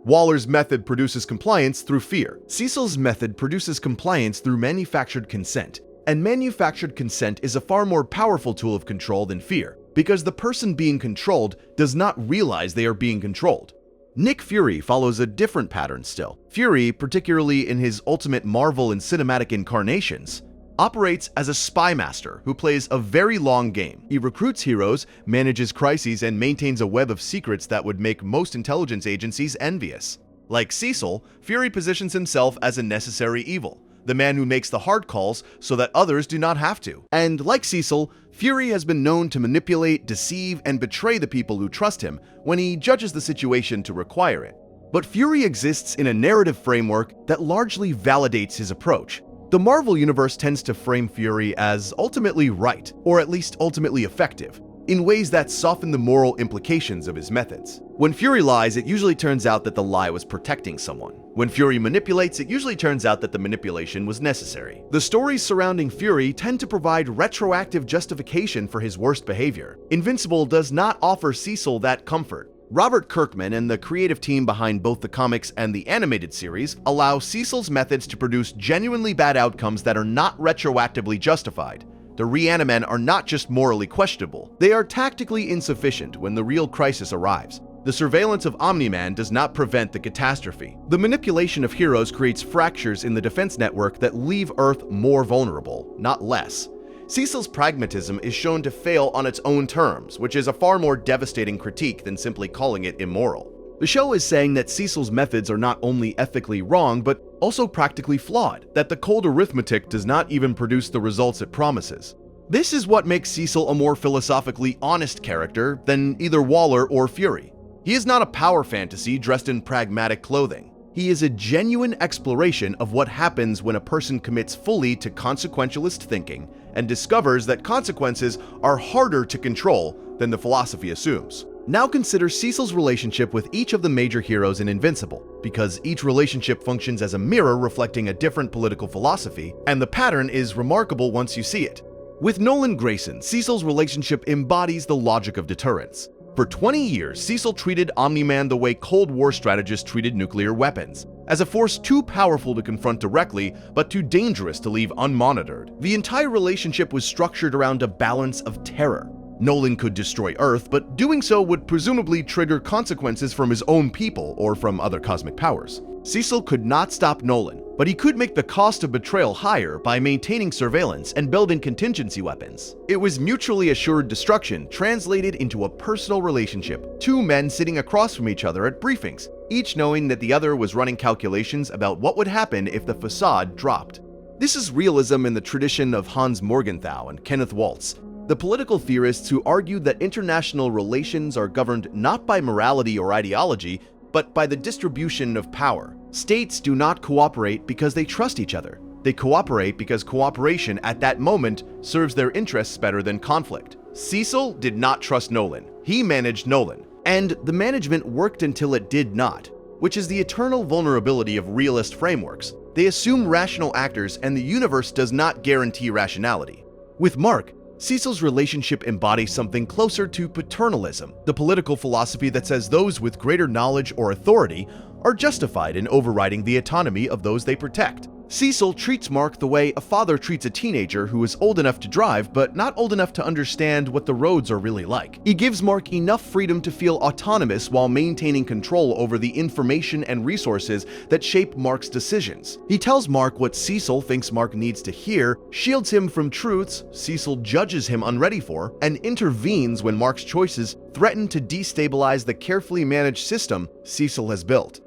Waller's method produces compliance through fear. Cecil's method produces compliance through manufactured consent. And manufactured consent is a far more powerful tool of control than fear, because the person being controlled does not realize they are being controlled. Nick Fury follows a different pattern still. Fury, particularly in his ultimate Marvel and cinematic incarnations, operates as a spy master who plays a very long game. He recruits heroes, manages crises, and maintains a web of secrets that would make most intelligence agencies envious. Like Cecil, Fury positions himself as a necessary evil, the man who makes the hard calls so that others do not have to. And like Cecil, Fury has been known to manipulate, deceive, and betray the people who trust him when he judges the situation to require it. But Fury exists in a narrative framework that largely validates his approach. The Marvel Universe tends to frame Fury as ultimately right, or at least ultimately effective, in ways that soften the moral implications of his methods. When Fury lies, it usually turns out that the lie was protecting someone. When Fury manipulates, it usually turns out that the manipulation was necessary. The stories surrounding Fury tend to provide retroactive justification for his worst behavior. Invincible does not offer Cecil that comfort. Robert Kirkman and the creative team behind both the comics and the animated series allow Cecil's methods to produce genuinely bad outcomes that are not retroactively justified. The Reanimen are not just morally questionable, they are tactically insufficient when the real crisis arrives. The surveillance of Omni-Man does not prevent the catastrophe. The manipulation of heroes creates fractures in the defense network that leave Earth more vulnerable, not less. Cecil's pragmatism is shown to fail on its own terms, which is a far more devastating critique than simply calling it immoral. The show is saying that Cecil's methods are not only ethically wrong, but also practically flawed, that the cold arithmetic does not even produce the results it promises. This is what makes Cecil a more philosophically honest character than either Waller or Fury. He is not a power fantasy dressed in pragmatic clothing. He is a genuine exploration of what happens when a person commits fully to consequentialist thinking and discovers that consequences are harder to control than the philosophy assumes. Now consider Cecil's relationship with each of the major heroes in Invincible, because each relationship functions as a mirror reflecting a different political philosophy, and the pattern is remarkable once you see it. With Nolan Grayson, Cecil's relationship embodies the logic of deterrence. For 20 years, Cecil treated Omni-Man the way Cold War strategists treated nuclear weapons, as a force too powerful to confront directly, but too dangerous to leave unmonitored. The entire relationship was structured around a balance of terror. Nolan could destroy Earth, but doing so would presumably trigger consequences from his own people or from other cosmic powers. Cecil could not stop Nolan, but he could make the cost of betrayal higher by maintaining surveillance and building contingency weapons. It was mutually assured destruction translated into a personal relationship, two men sitting across from each other at briefings, each knowing that the other was running calculations about what would happen if the facade dropped. This is realism in the tradition of Hans Morgenthau and Kenneth Waltz, the political theorists who argued that international relations are governed not by morality or ideology, but by the distribution of power. States do not cooperate because they trust each other. They cooperate because cooperation at that moment serves their interests better than conflict. Cecil did not trust Nolan. He managed Nolan. And the management worked until it did not, which is the eternal vulnerability of realist frameworks. They assume rational actors, and the universe does not guarantee rationality. With Mark, Cecil's relationship embodies something closer to paternalism, the political philosophy that says those with greater knowledge or authority are justified in overriding the autonomy of those they protect. Cecil treats Mark the way a father treats a teenager who is old enough to drive but not old enough to understand what the roads are really like. He gives Mark enough freedom to feel autonomous while maintaining control over the information and resources that shape Mark's decisions. He tells Mark what Cecil thinks Mark needs to hear, shields him from truths Cecil judges him unready for, and intervenes when Mark's choices threaten to destabilize the carefully managed system Cecil has built.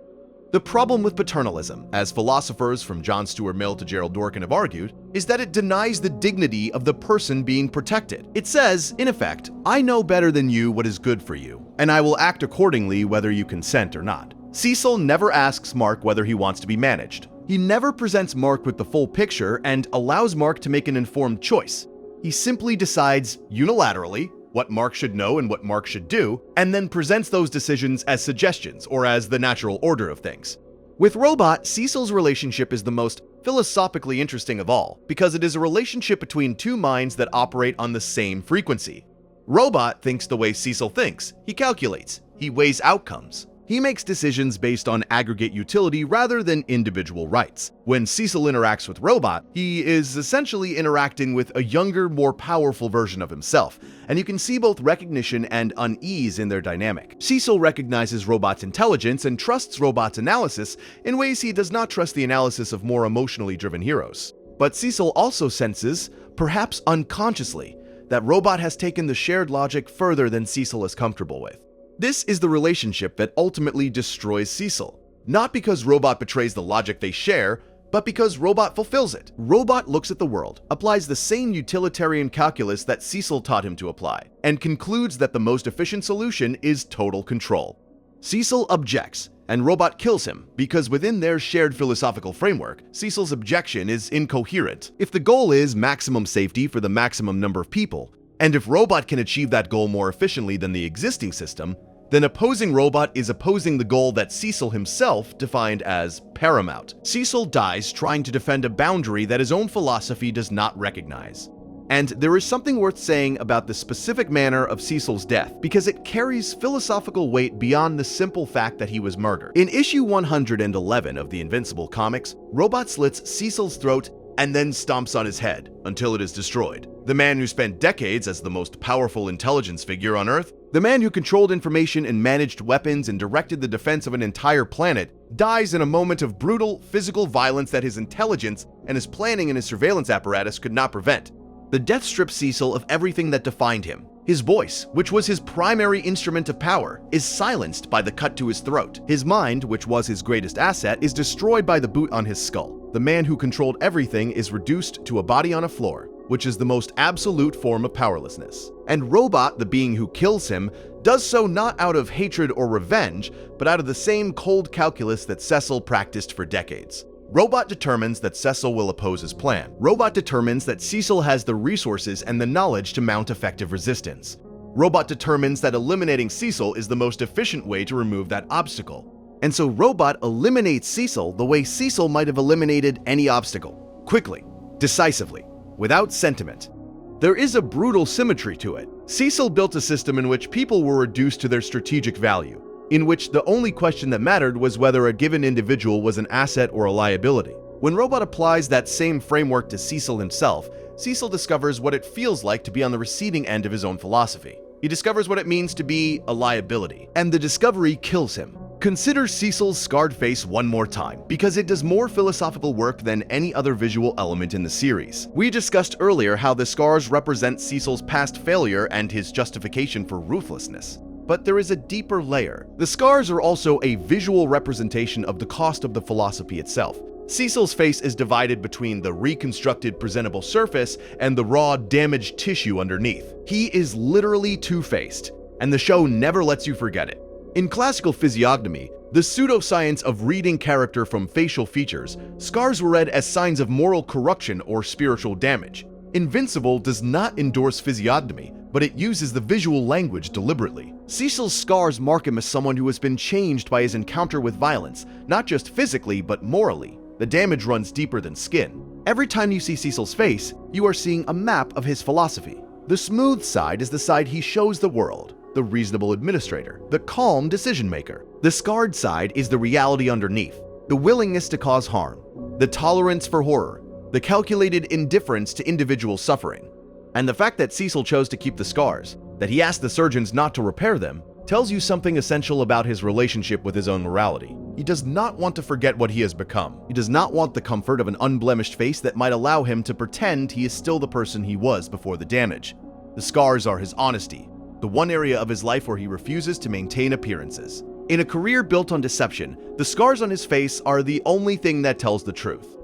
The problem with paternalism, as philosophers from John Stuart Mill to Gerald Dworkin have argued, is that it denies the dignity of the person being protected. It says, in effect, I know better than you what is good for you, and I will act accordingly whether you consent or not. Cecil never asks Mark whether he wants to be managed. He never presents Mark with the full picture and allows Mark to make an informed choice. He simply decides unilaterally what Mark should know and what Mark should do, and then presents those decisions as suggestions or as the natural order of things. With Robot, Cecil's relationship is the most philosophically interesting of all, because it is a relationship between two minds that operate on the same frequency. Robot thinks the way Cecil thinks. He calculates. He weighs outcomes. He makes decisions based on aggregate utility rather than individual rights. When Cecil interacts with Robot, he is essentially interacting with a younger, more powerful version of himself, and you can see both recognition and unease in their dynamic. Cecil recognizes Robot's intelligence and trusts Robot's analysis in ways he does not trust the analysis of more emotionally driven heroes. But Cecil also senses, perhaps unconsciously, that Robot has taken the shared logic further than Cecil is comfortable with. This is the relationship that ultimately destroys Cecil. Not because Robot betrays the logic they share, but because Robot fulfills it. Robot looks at the world, applies the same utilitarian calculus that Cecil taught him to apply, and concludes that the most efficient solution is total control. Cecil objects, and Robot kills him because within their shared philosophical framework, Cecil's objection is incoherent. If the goal is maximum safety for the maximum number of people, and if Robot can achieve that goal more efficiently than the existing system, then opposing Robot is opposing the goal that Cecil himself defined as paramount. Cecil dies trying to defend a boundary that his own philosophy does not recognize. And there is something worth saying about the specific manner of Cecil's death, because it carries philosophical weight beyond the simple fact that he was murdered. In issue 111 of the Invincible comics, Robot slits Cecil's throat and then stomps on his head until it is destroyed. The man who spent decades as the most powerful intelligence figure on Earth, the man who controlled information and managed weapons and directed the defense of an entire planet, dies in a moment of brutal physical violence that his intelligence and his planning and his surveillance apparatus could not prevent. The death strips Cecil of everything that defined him. His voice, which was his primary instrument of power, is silenced by the cut to his throat. His mind, which was his greatest asset, is destroyed by the boot on his skull. The man who controlled everything is reduced to a body on a floor, which is the most absolute form of powerlessness. And Robot, the being who kills him, does so not out of hatred or revenge, but out of the same cold calculus that Cecil practiced for decades. Robot determines that Cecil will oppose his plan. Robot determines that Cecil has the resources and the knowledge to mount effective resistance. Robot determines that eliminating Cecil is the most efficient way to remove that obstacle. And so Robot eliminates Cecil the way Cecil might have eliminated any obstacle. Quickly, decisively, without sentiment. There is a brutal symmetry to it. Cecil built a system in which people were reduced to their strategic value, in which the only question that mattered was whether a given individual was an asset or a liability. When Robot applies that same framework to Cecil himself, Cecil discovers what it feels like to be on the receiving end of his own philosophy. He discovers what it means to be a liability, and the discovery kills him. Consider Cecil's scarred face one more time, because it does more philosophical work than any other visual element in the series. We discussed earlier how the scars represent Cecil's past failure and his justification for ruthlessness. But there is a deeper layer. The scars are also a visual representation of the cost of the philosophy itself. Cecil's face is divided between the reconstructed presentable surface and the raw, damaged tissue underneath. He is literally two-faced, and the show never lets you forget it. In classical physiognomy, the pseudoscience of reading character from facial features, scars were read as signs of moral corruption or spiritual damage. Invincible does not endorse physiognomy, but it uses the visual language deliberately. Cecil's scars mark him as someone who has been changed by his encounter with violence, not just physically, but morally. The damage runs deeper than skin. Every time you see Cecil's face, you are seeing a map of his philosophy. The smooth side is the side he shows the world, the reasonable administrator, the calm decision maker. The scarred side is the reality underneath, the willingness to cause harm, the tolerance for horror, the calculated indifference to individual suffering. And the fact that Cecil chose to keep the scars, that he asked the surgeons not to repair them, tells you something essential about his relationship with his own morality. He does not want to forget what he has become. He does not want the comfort of an unblemished face that might allow him to pretend he is still the person he was before the damage. The scars are his honesty, the one area of his life where he refuses to maintain appearances. In a career built on deception, the scars on his face are the only thing that tells the truth.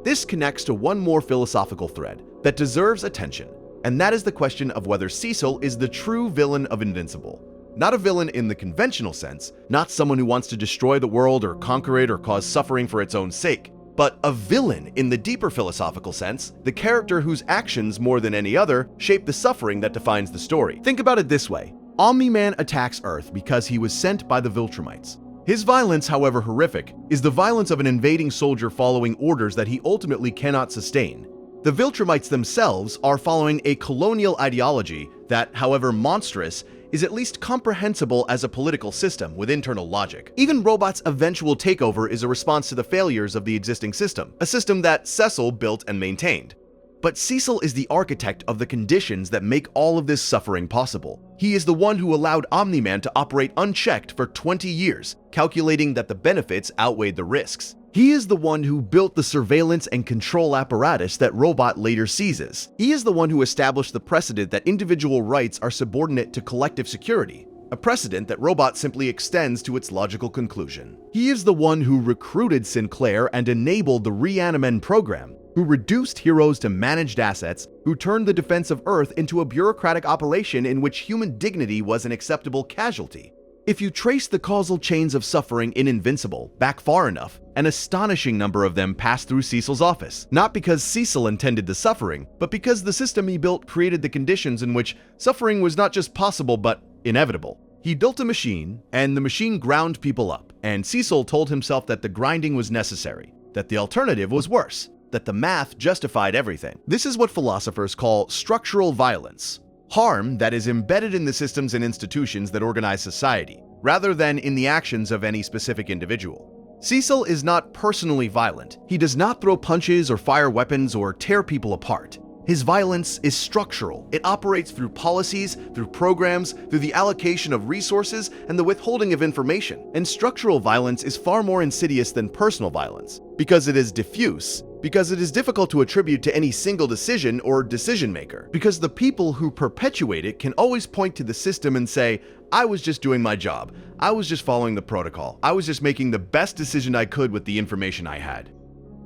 This connects to one more philosophical thread that deserves attention, and that is the question of whether Cecil is the true villain of Invincible. Not a villain in the conventional sense, not someone who wants to destroy the world or conquer it or cause suffering for its own sake, but a villain in the deeper philosophical sense, the character whose actions more than any other shape the suffering that defines the story. Think about it this way. Omni-Man attacks Earth because he was sent by the Viltrumites. His violence, however horrific, is the violence of an invading soldier following orders that he ultimately cannot sustain. The Viltrumites themselves are following a colonial ideology that, however monstrous, is at least comprehensible as a political system with internal logic. Even Robot's eventual takeover is a response to the failures of the existing system, a system that Cecil built and maintained. But Cecil is the architect of the conditions that make all of this suffering possible. He is the one who allowed Omni-Man to operate unchecked for 20 years, calculating that the benefits outweighed the risks. He is the one who built the surveillance and control apparatus that Robot later seizes. He is the one who established the precedent that individual rights are subordinate to collective security, a precedent that Robot simply extends to its logical conclusion. He is the one who recruited Sinclair and enabled the Reanimen program, who reduced heroes to managed assets, who turned the defense of Earth into a bureaucratic operation in which human dignity was an acceptable casualty. If you trace the causal chains of suffering in Invincible back far enough, an astonishing number of them passed through Cecil's office. Not because Cecil intended the suffering, but because the system he built created the conditions in which suffering was not just possible but inevitable. He built a machine, and the machine ground people up, and Cecil told himself that the grinding was necessary, that the alternative was worse, that the math justified everything. This is what philosophers call structural violence. Harm that is embedded in the systems and institutions that organize society, rather than in the actions of any specific individual. Cecil is not personally violent. He does not throw punches or fire weapons or tear people apart. His violence is structural. It operates through policies, through programs, through the allocation of resources, and the withholding of information. And structural violence is far more insidious than personal violence, because it is diffuse, because it is difficult to attribute to any single decision or decision maker, because the people who perpetuate it can always point to the system and say, I was just doing my job, I was just following the protocol, I was just making the best decision I could with the information I had.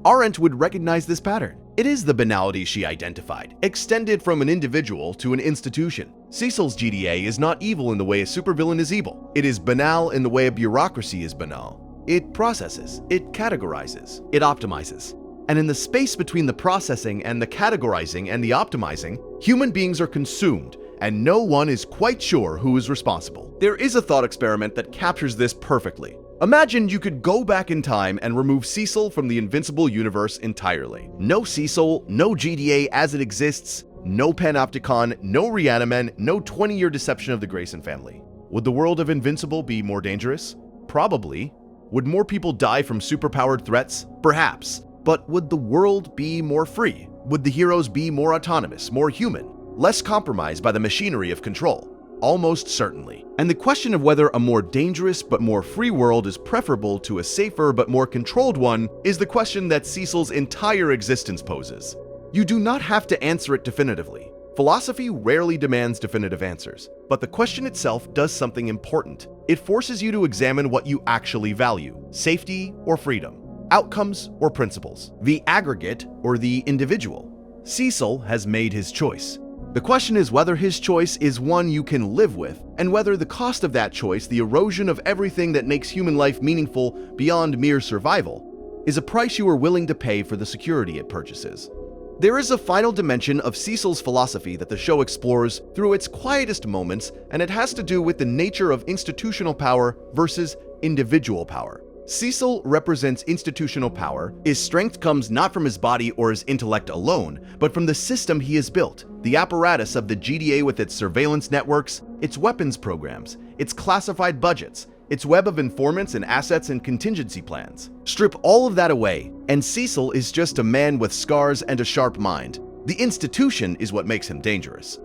Arendt would recognize this pattern. It is the banality she identified, extended from an individual to an institution. Cecil's GDA is not evil in the way a supervillain is evil. It is banal in the way a bureaucracy is banal. It processes, it categorizes, it optimizes. And in the space between the processing and the categorizing and the optimizing, human beings are consumed, and no one is quite sure who is responsible. There is a thought experiment that captures this perfectly. Imagine you could go back in time and remove Cecil from the Invincible universe entirely. No Cecil, no GDA as it exists, no Panopticon, no Reanimen, no 20-year deception of the Grayson family. Would the world of Invincible be more dangerous? Probably. Would more people die from superpowered threats? Perhaps. But would the world be more free? Would the heroes be more autonomous, more human, less compromised by the machinery of control? Almost certainly. And the question of whether a more dangerous but more free world is preferable to a safer but more controlled one is the question that Cecil's entire existence poses. You do not have to answer it definitively. Philosophy rarely demands definitive answers, but the question itself does something important. It forces you to examine what you actually value: safety or freedom, outcomes or principles, the aggregate or the individual. Cecil has made his choice. The question is whether his choice is one you can live with, and whether the cost of that choice, the erosion of everything that makes human life meaningful beyond mere survival, is a price you are willing to pay for the security it purchases. There is a final dimension of Cecil's philosophy that the show explores through its quietest moments, and it has to do with the nature of institutional power versus individual power. Cecil represents institutional power. His strength comes not from his body or his intellect alone, but from the system he has built, the apparatus of the GDA with its surveillance networks, its weapons programs, its classified budgets, its web of informants and assets and contingency plans. Strip all of that away, and Cecil is just a man with scars and a sharp mind. The institution is what makes him dangerous.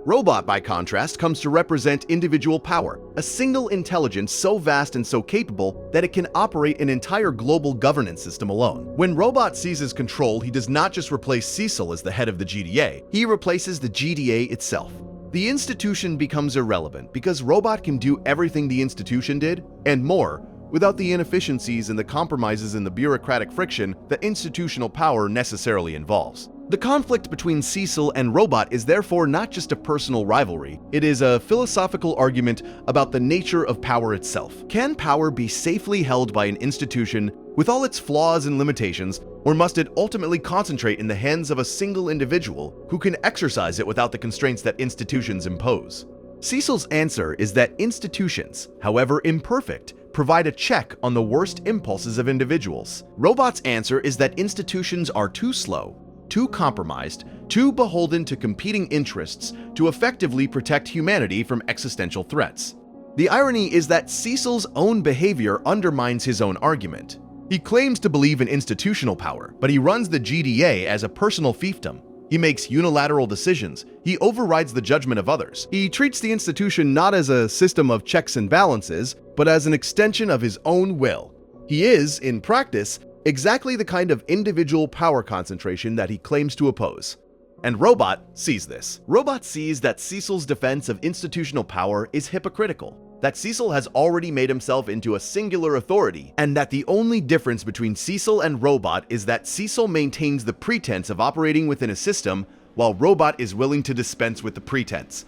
Robot, by contrast, comes to represent individual power, a single intelligence so vast and so capable that it can operate an entire global governance system alone. When Robot seizes control, he does not just replace Cecil as the head of the GDA, he replaces the GDA itself. The institution becomes irrelevant because Robot can do everything the institution did, and more, without the inefficiencies and the compromises in the bureaucratic friction that institutional power necessarily involves. The conflict between Cecil and Robot is therefore not just a personal rivalry, it is a philosophical argument about the nature of power itself. Can power be safely held by an institution with all its flaws and limitations, or must it ultimately concentrate in the hands of a single individual who can exercise it without the constraints that institutions impose? Cecil's answer is that institutions, however imperfect, provide a check on the worst impulses of individuals. Robot's answer is that institutions are too slow, too compromised, too beholden to competing interests to effectively protect humanity from existential threats. The irony is that Cecil's own behavior undermines his own argument. He claims to believe in institutional power, but he runs the GDA as a personal fiefdom. He makes unilateral decisions. He overrides the judgment of others. He treats the institution not as a system of checks and balances, but as an extension of his own will. He is, in practice, exactly the kind of individual power concentration that he claims to oppose. And Robot sees this. Robot sees that Cecil's defense of institutional power is hypocritical, that Cecil has already made himself into a singular authority, and that the only difference between Cecil and Robot is that Cecil maintains the pretense of operating within a system, while Robot is willing to dispense with the pretense.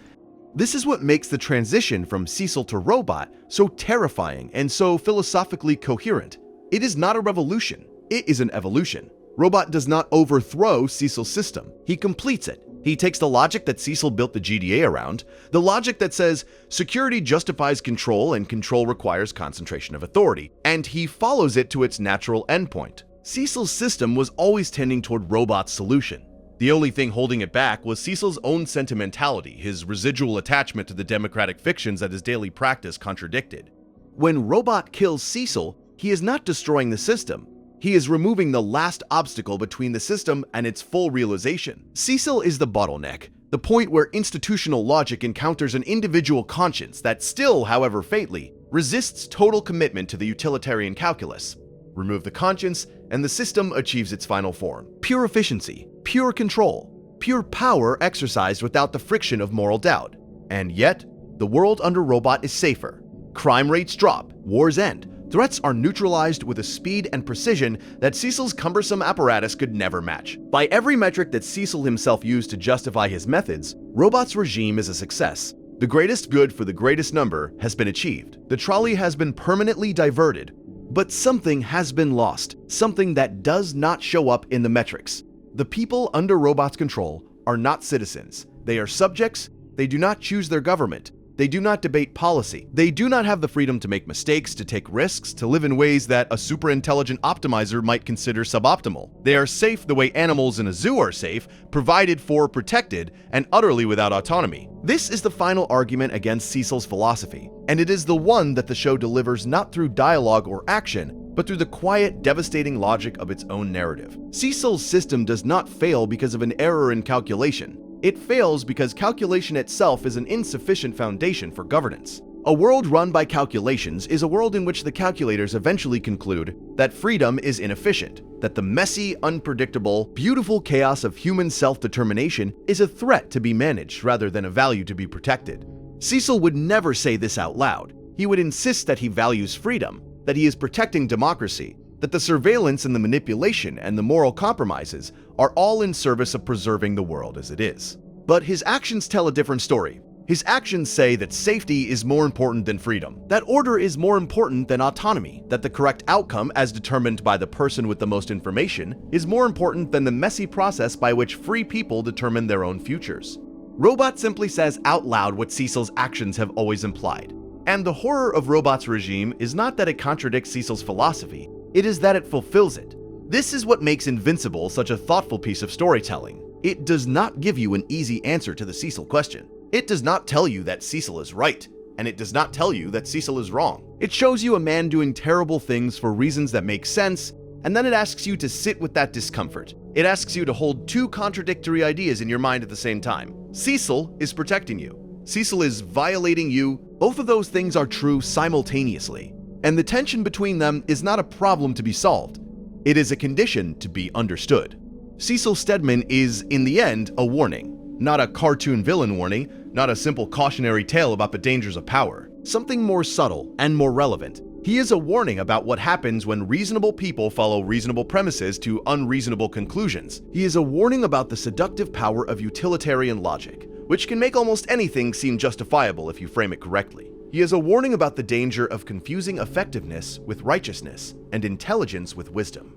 This is what makes the transition from Cecil to robot so terrifying and so philosophically coherent. It is not a revolution, it is an evolution. Robot does not overthrow Cecil's system, he completes it. He takes the logic that Cecil built the GDA around, the logic that says security justifies control and control requires concentration of authority, and he follows it to its natural endpoint. Cecil's system was always tending toward robot's solution. The only thing holding it back was Cecil's own sentimentality, his residual attachment to the democratic fictions that his daily practice contradicted. When Robot kills Cecil, he is not destroying the system. He is removing the last obstacle between the system and its full realization. Cecil is the bottleneck, the point where institutional logic encounters an individual conscience that still, however faintly, resists total commitment to the utilitarian calculus. Remove the conscience, and the system achieves its final form. Pure efficiency, pure control, pure power exercised without the friction of moral doubt. And yet, the world under Robot is safer. Crime rates drop, wars end, threats are neutralized with a speed and precision that Cecil's cumbersome apparatus could never match. By every metric that Cecil himself used to justify his methods, Robot's regime is a success. The greatest good for the greatest number has been achieved. The trolley has been permanently diverted, but something has been lost, something that does not show up in the metrics. The people under Robot's control are not citizens. They are subjects. They do not choose their government. They do not debate policy. They do not have the freedom to make mistakes, to take risks, to live in ways that a superintelligent optimizer might consider suboptimal. They are safe the way animals in a zoo are safe, provided for, protected, and utterly without autonomy. This is the final argument against Cecil's philosophy, and it is the one that the show delivers not through dialogue or action, but through the quiet, devastating logic of its own narrative. Cecil's system does not fail because of an error in calculation. It fails because calculation itself is an insufficient foundation for governance. A world run by calculations is a world in which the calculators eventually conclude that freedom is inefficient, that the messy, unpredictable, beautiful chaos of human self-determination is a threat to be managed rather than a value to be protected. Cecil would never say this out loud. He would insist that he values freedom, that he is protecting democracy, that the surveillance and the manipulation and the moral compromises are all in service of preserving the world as it is. But his actions tell a different story. His actions say that safety is more important than freedom, that order is more important than autonomy, that the correct outcome, as determined by the person with the most information, is more important than the messy process by which free people determine their own futures. Robot simply says out loud what Cecil's actions have always implied. And the horror of Robot's regime is not that it contradicts Cecil's philosophy, it is that it fulfills it. This is what makes Invincible such a thoughtful piece of storytelling. It does not give you an easy answer to the Cecil question. It does not tell you that Cecil is right, and it does not tell you that Cecil is wrong. It shows you a man doing terrible things for reasons that make sense, and then it asks you to sit with that discomfort. It asks you to hold two contradictory ideas in your mind at the same time. Cecil is protecting you. Cecil is violating you. Both of those things are true simultaneously. And the tension between them is not a problem to be solved. It is a condition to be understood. Cecil Stedman is, in the end, a warning. Not a cartoon villain warning, not a simple cautionary tale about the dangers of power. Something more subtle and more relevant. He is a warning about what happens when reasonable people follow reasonable premises to unreasonable conclusions. He is a warning about the seductive power of utilitarian logic, which can make almost anything seem justifiable if you frame it correctly. He is a warning about the danger of confusing effectiveness with righteousness and intelligence with wisdom.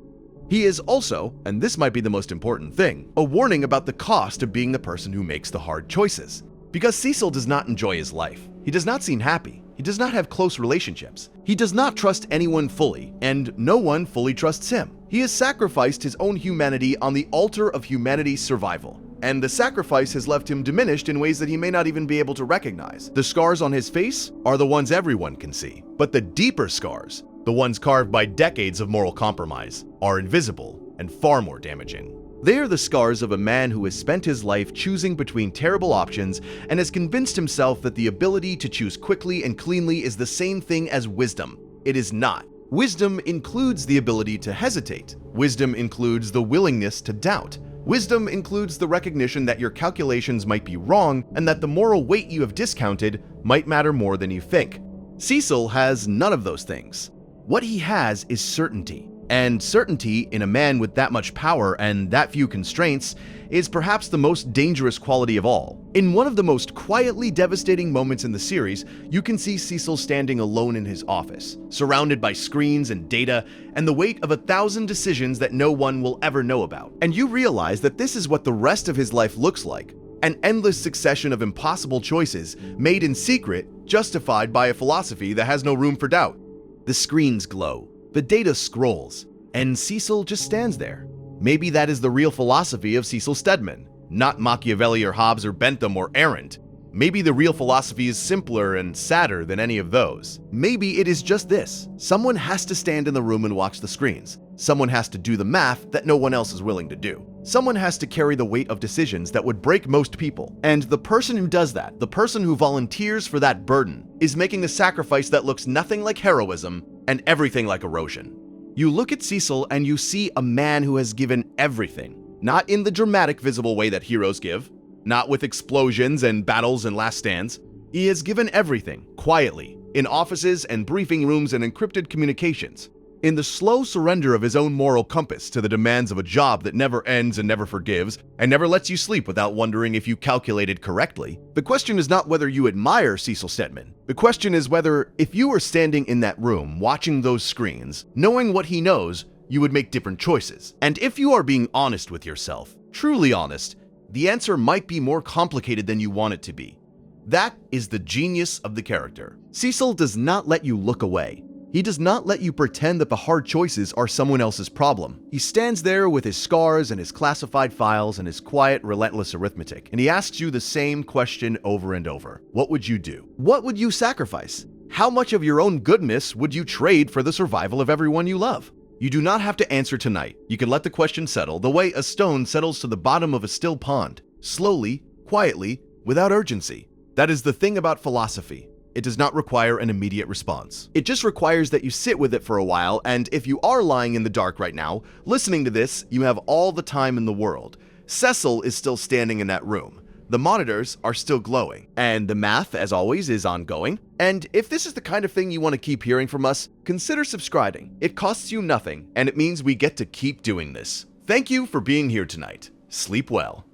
He is also, and this might be the most important thing, a warning about the cost of being the person who makes the hard choices. Because Cecil does not enjoy his life. He does not seem happy. He does not have close relationships. He does not trust anyone fully, and no one fully trusts him. He has sacrificed his own humanity on the altar of humanity's survival. And the sacrifice has left him diminished in ways that he may not even be able to recognize. The scars on his face are the ones everyone can see. But the deeper scars, the ones carved by decades of moral compromise, are invisible and far more damaging. They are the scars of a man who has spent his life choosing between terrible options and has convinced himself that the ability to choose quickly and cleanly is the same thing as wisdom. It is not. Wisdom includes the ability to hesitate. Wisdom includes the willingness to doubt. Wisdom includes the recognition that your calculations might be wrong and that the moral weight you have discounted might matter more than you think. Cecil has none of those things. What he has is certainty, And certainty in a man with that much power and that few constraints is perhaps the most dangerous quality of all. In one of the most quietly devastating moments in the series, you can see Cecil standing alone in his office, surrounded by screens and data and the weight of 1,000 decisions that no one will ever know about. And you realize that this is what the rest of his life looks like. An endless succession of impossible choices made in secret, justified by a philosophy that has no room for doubt. The screens glow, the data scrolls, and Cecil just stands there. Maybe that is the real philosophy of Cecil Stedman, not Machiavelli or Hobbes or Bentham or Arendt. Maybe the real philosophy is simpler and sadder than any of those. Maybe it is just this: someone has to stand in the room and watch the screens. Someone has to do the math that no one else is willing to do. Someone has to carry the weight of decisions that would break most people. And the person who does that, the person who volunteers for that burden, is making a sacrifice that looks nothing like heroism and everything like erosion. You look at Cecil and you see a man who has given everything. Not in the dramatic, visible way that heroes give, not with explosions and battles and last stands. He has given everything, quietly, in offices and briefing rooms and encrypted communications, in the slow surrender of his own moral compass to the demands of a job that never ends and never forgives, and never lets you sleep without wondering if you calculated correctly. The question is not whether you admire Cecil Stedman. The question is whether, if you were standing in that room, watching those screens, knowing what he knows, you would make different choices. And if you are being honest with yourself, truly honest, the answer might be more complicated than you want it to be. That is the genius of the character. Cecil does not let you look away. He does not let you pretend that the hard choices are someone else's problem. He stands there with his scars and his classified files and his quiet, relentless arithmetic, and he asks you the same question over and over. What would you do? What would you sacrifice? How much of your own goodness would you trade for the survival of everyone you love? You do not have to answer tonight. You can let the question settle the way a stone settles to the bottom of a still pond, slowly, quietly, without urgency. That is the thing about philosophy. It does not require an immediate response. It just requires that you sit with it for a while, and if you are lying in the dark right now, listening to this, you have all the time in the world. Cecil is still standing in that room. The monitors are still glowing, and the math, as always, is ongoing. And if this is the kind of thing you want to keep hearing from us, consider subscribing. It costs you nothing, and it means we get to keep doing this. Thank you for being here tonight. Sleep well.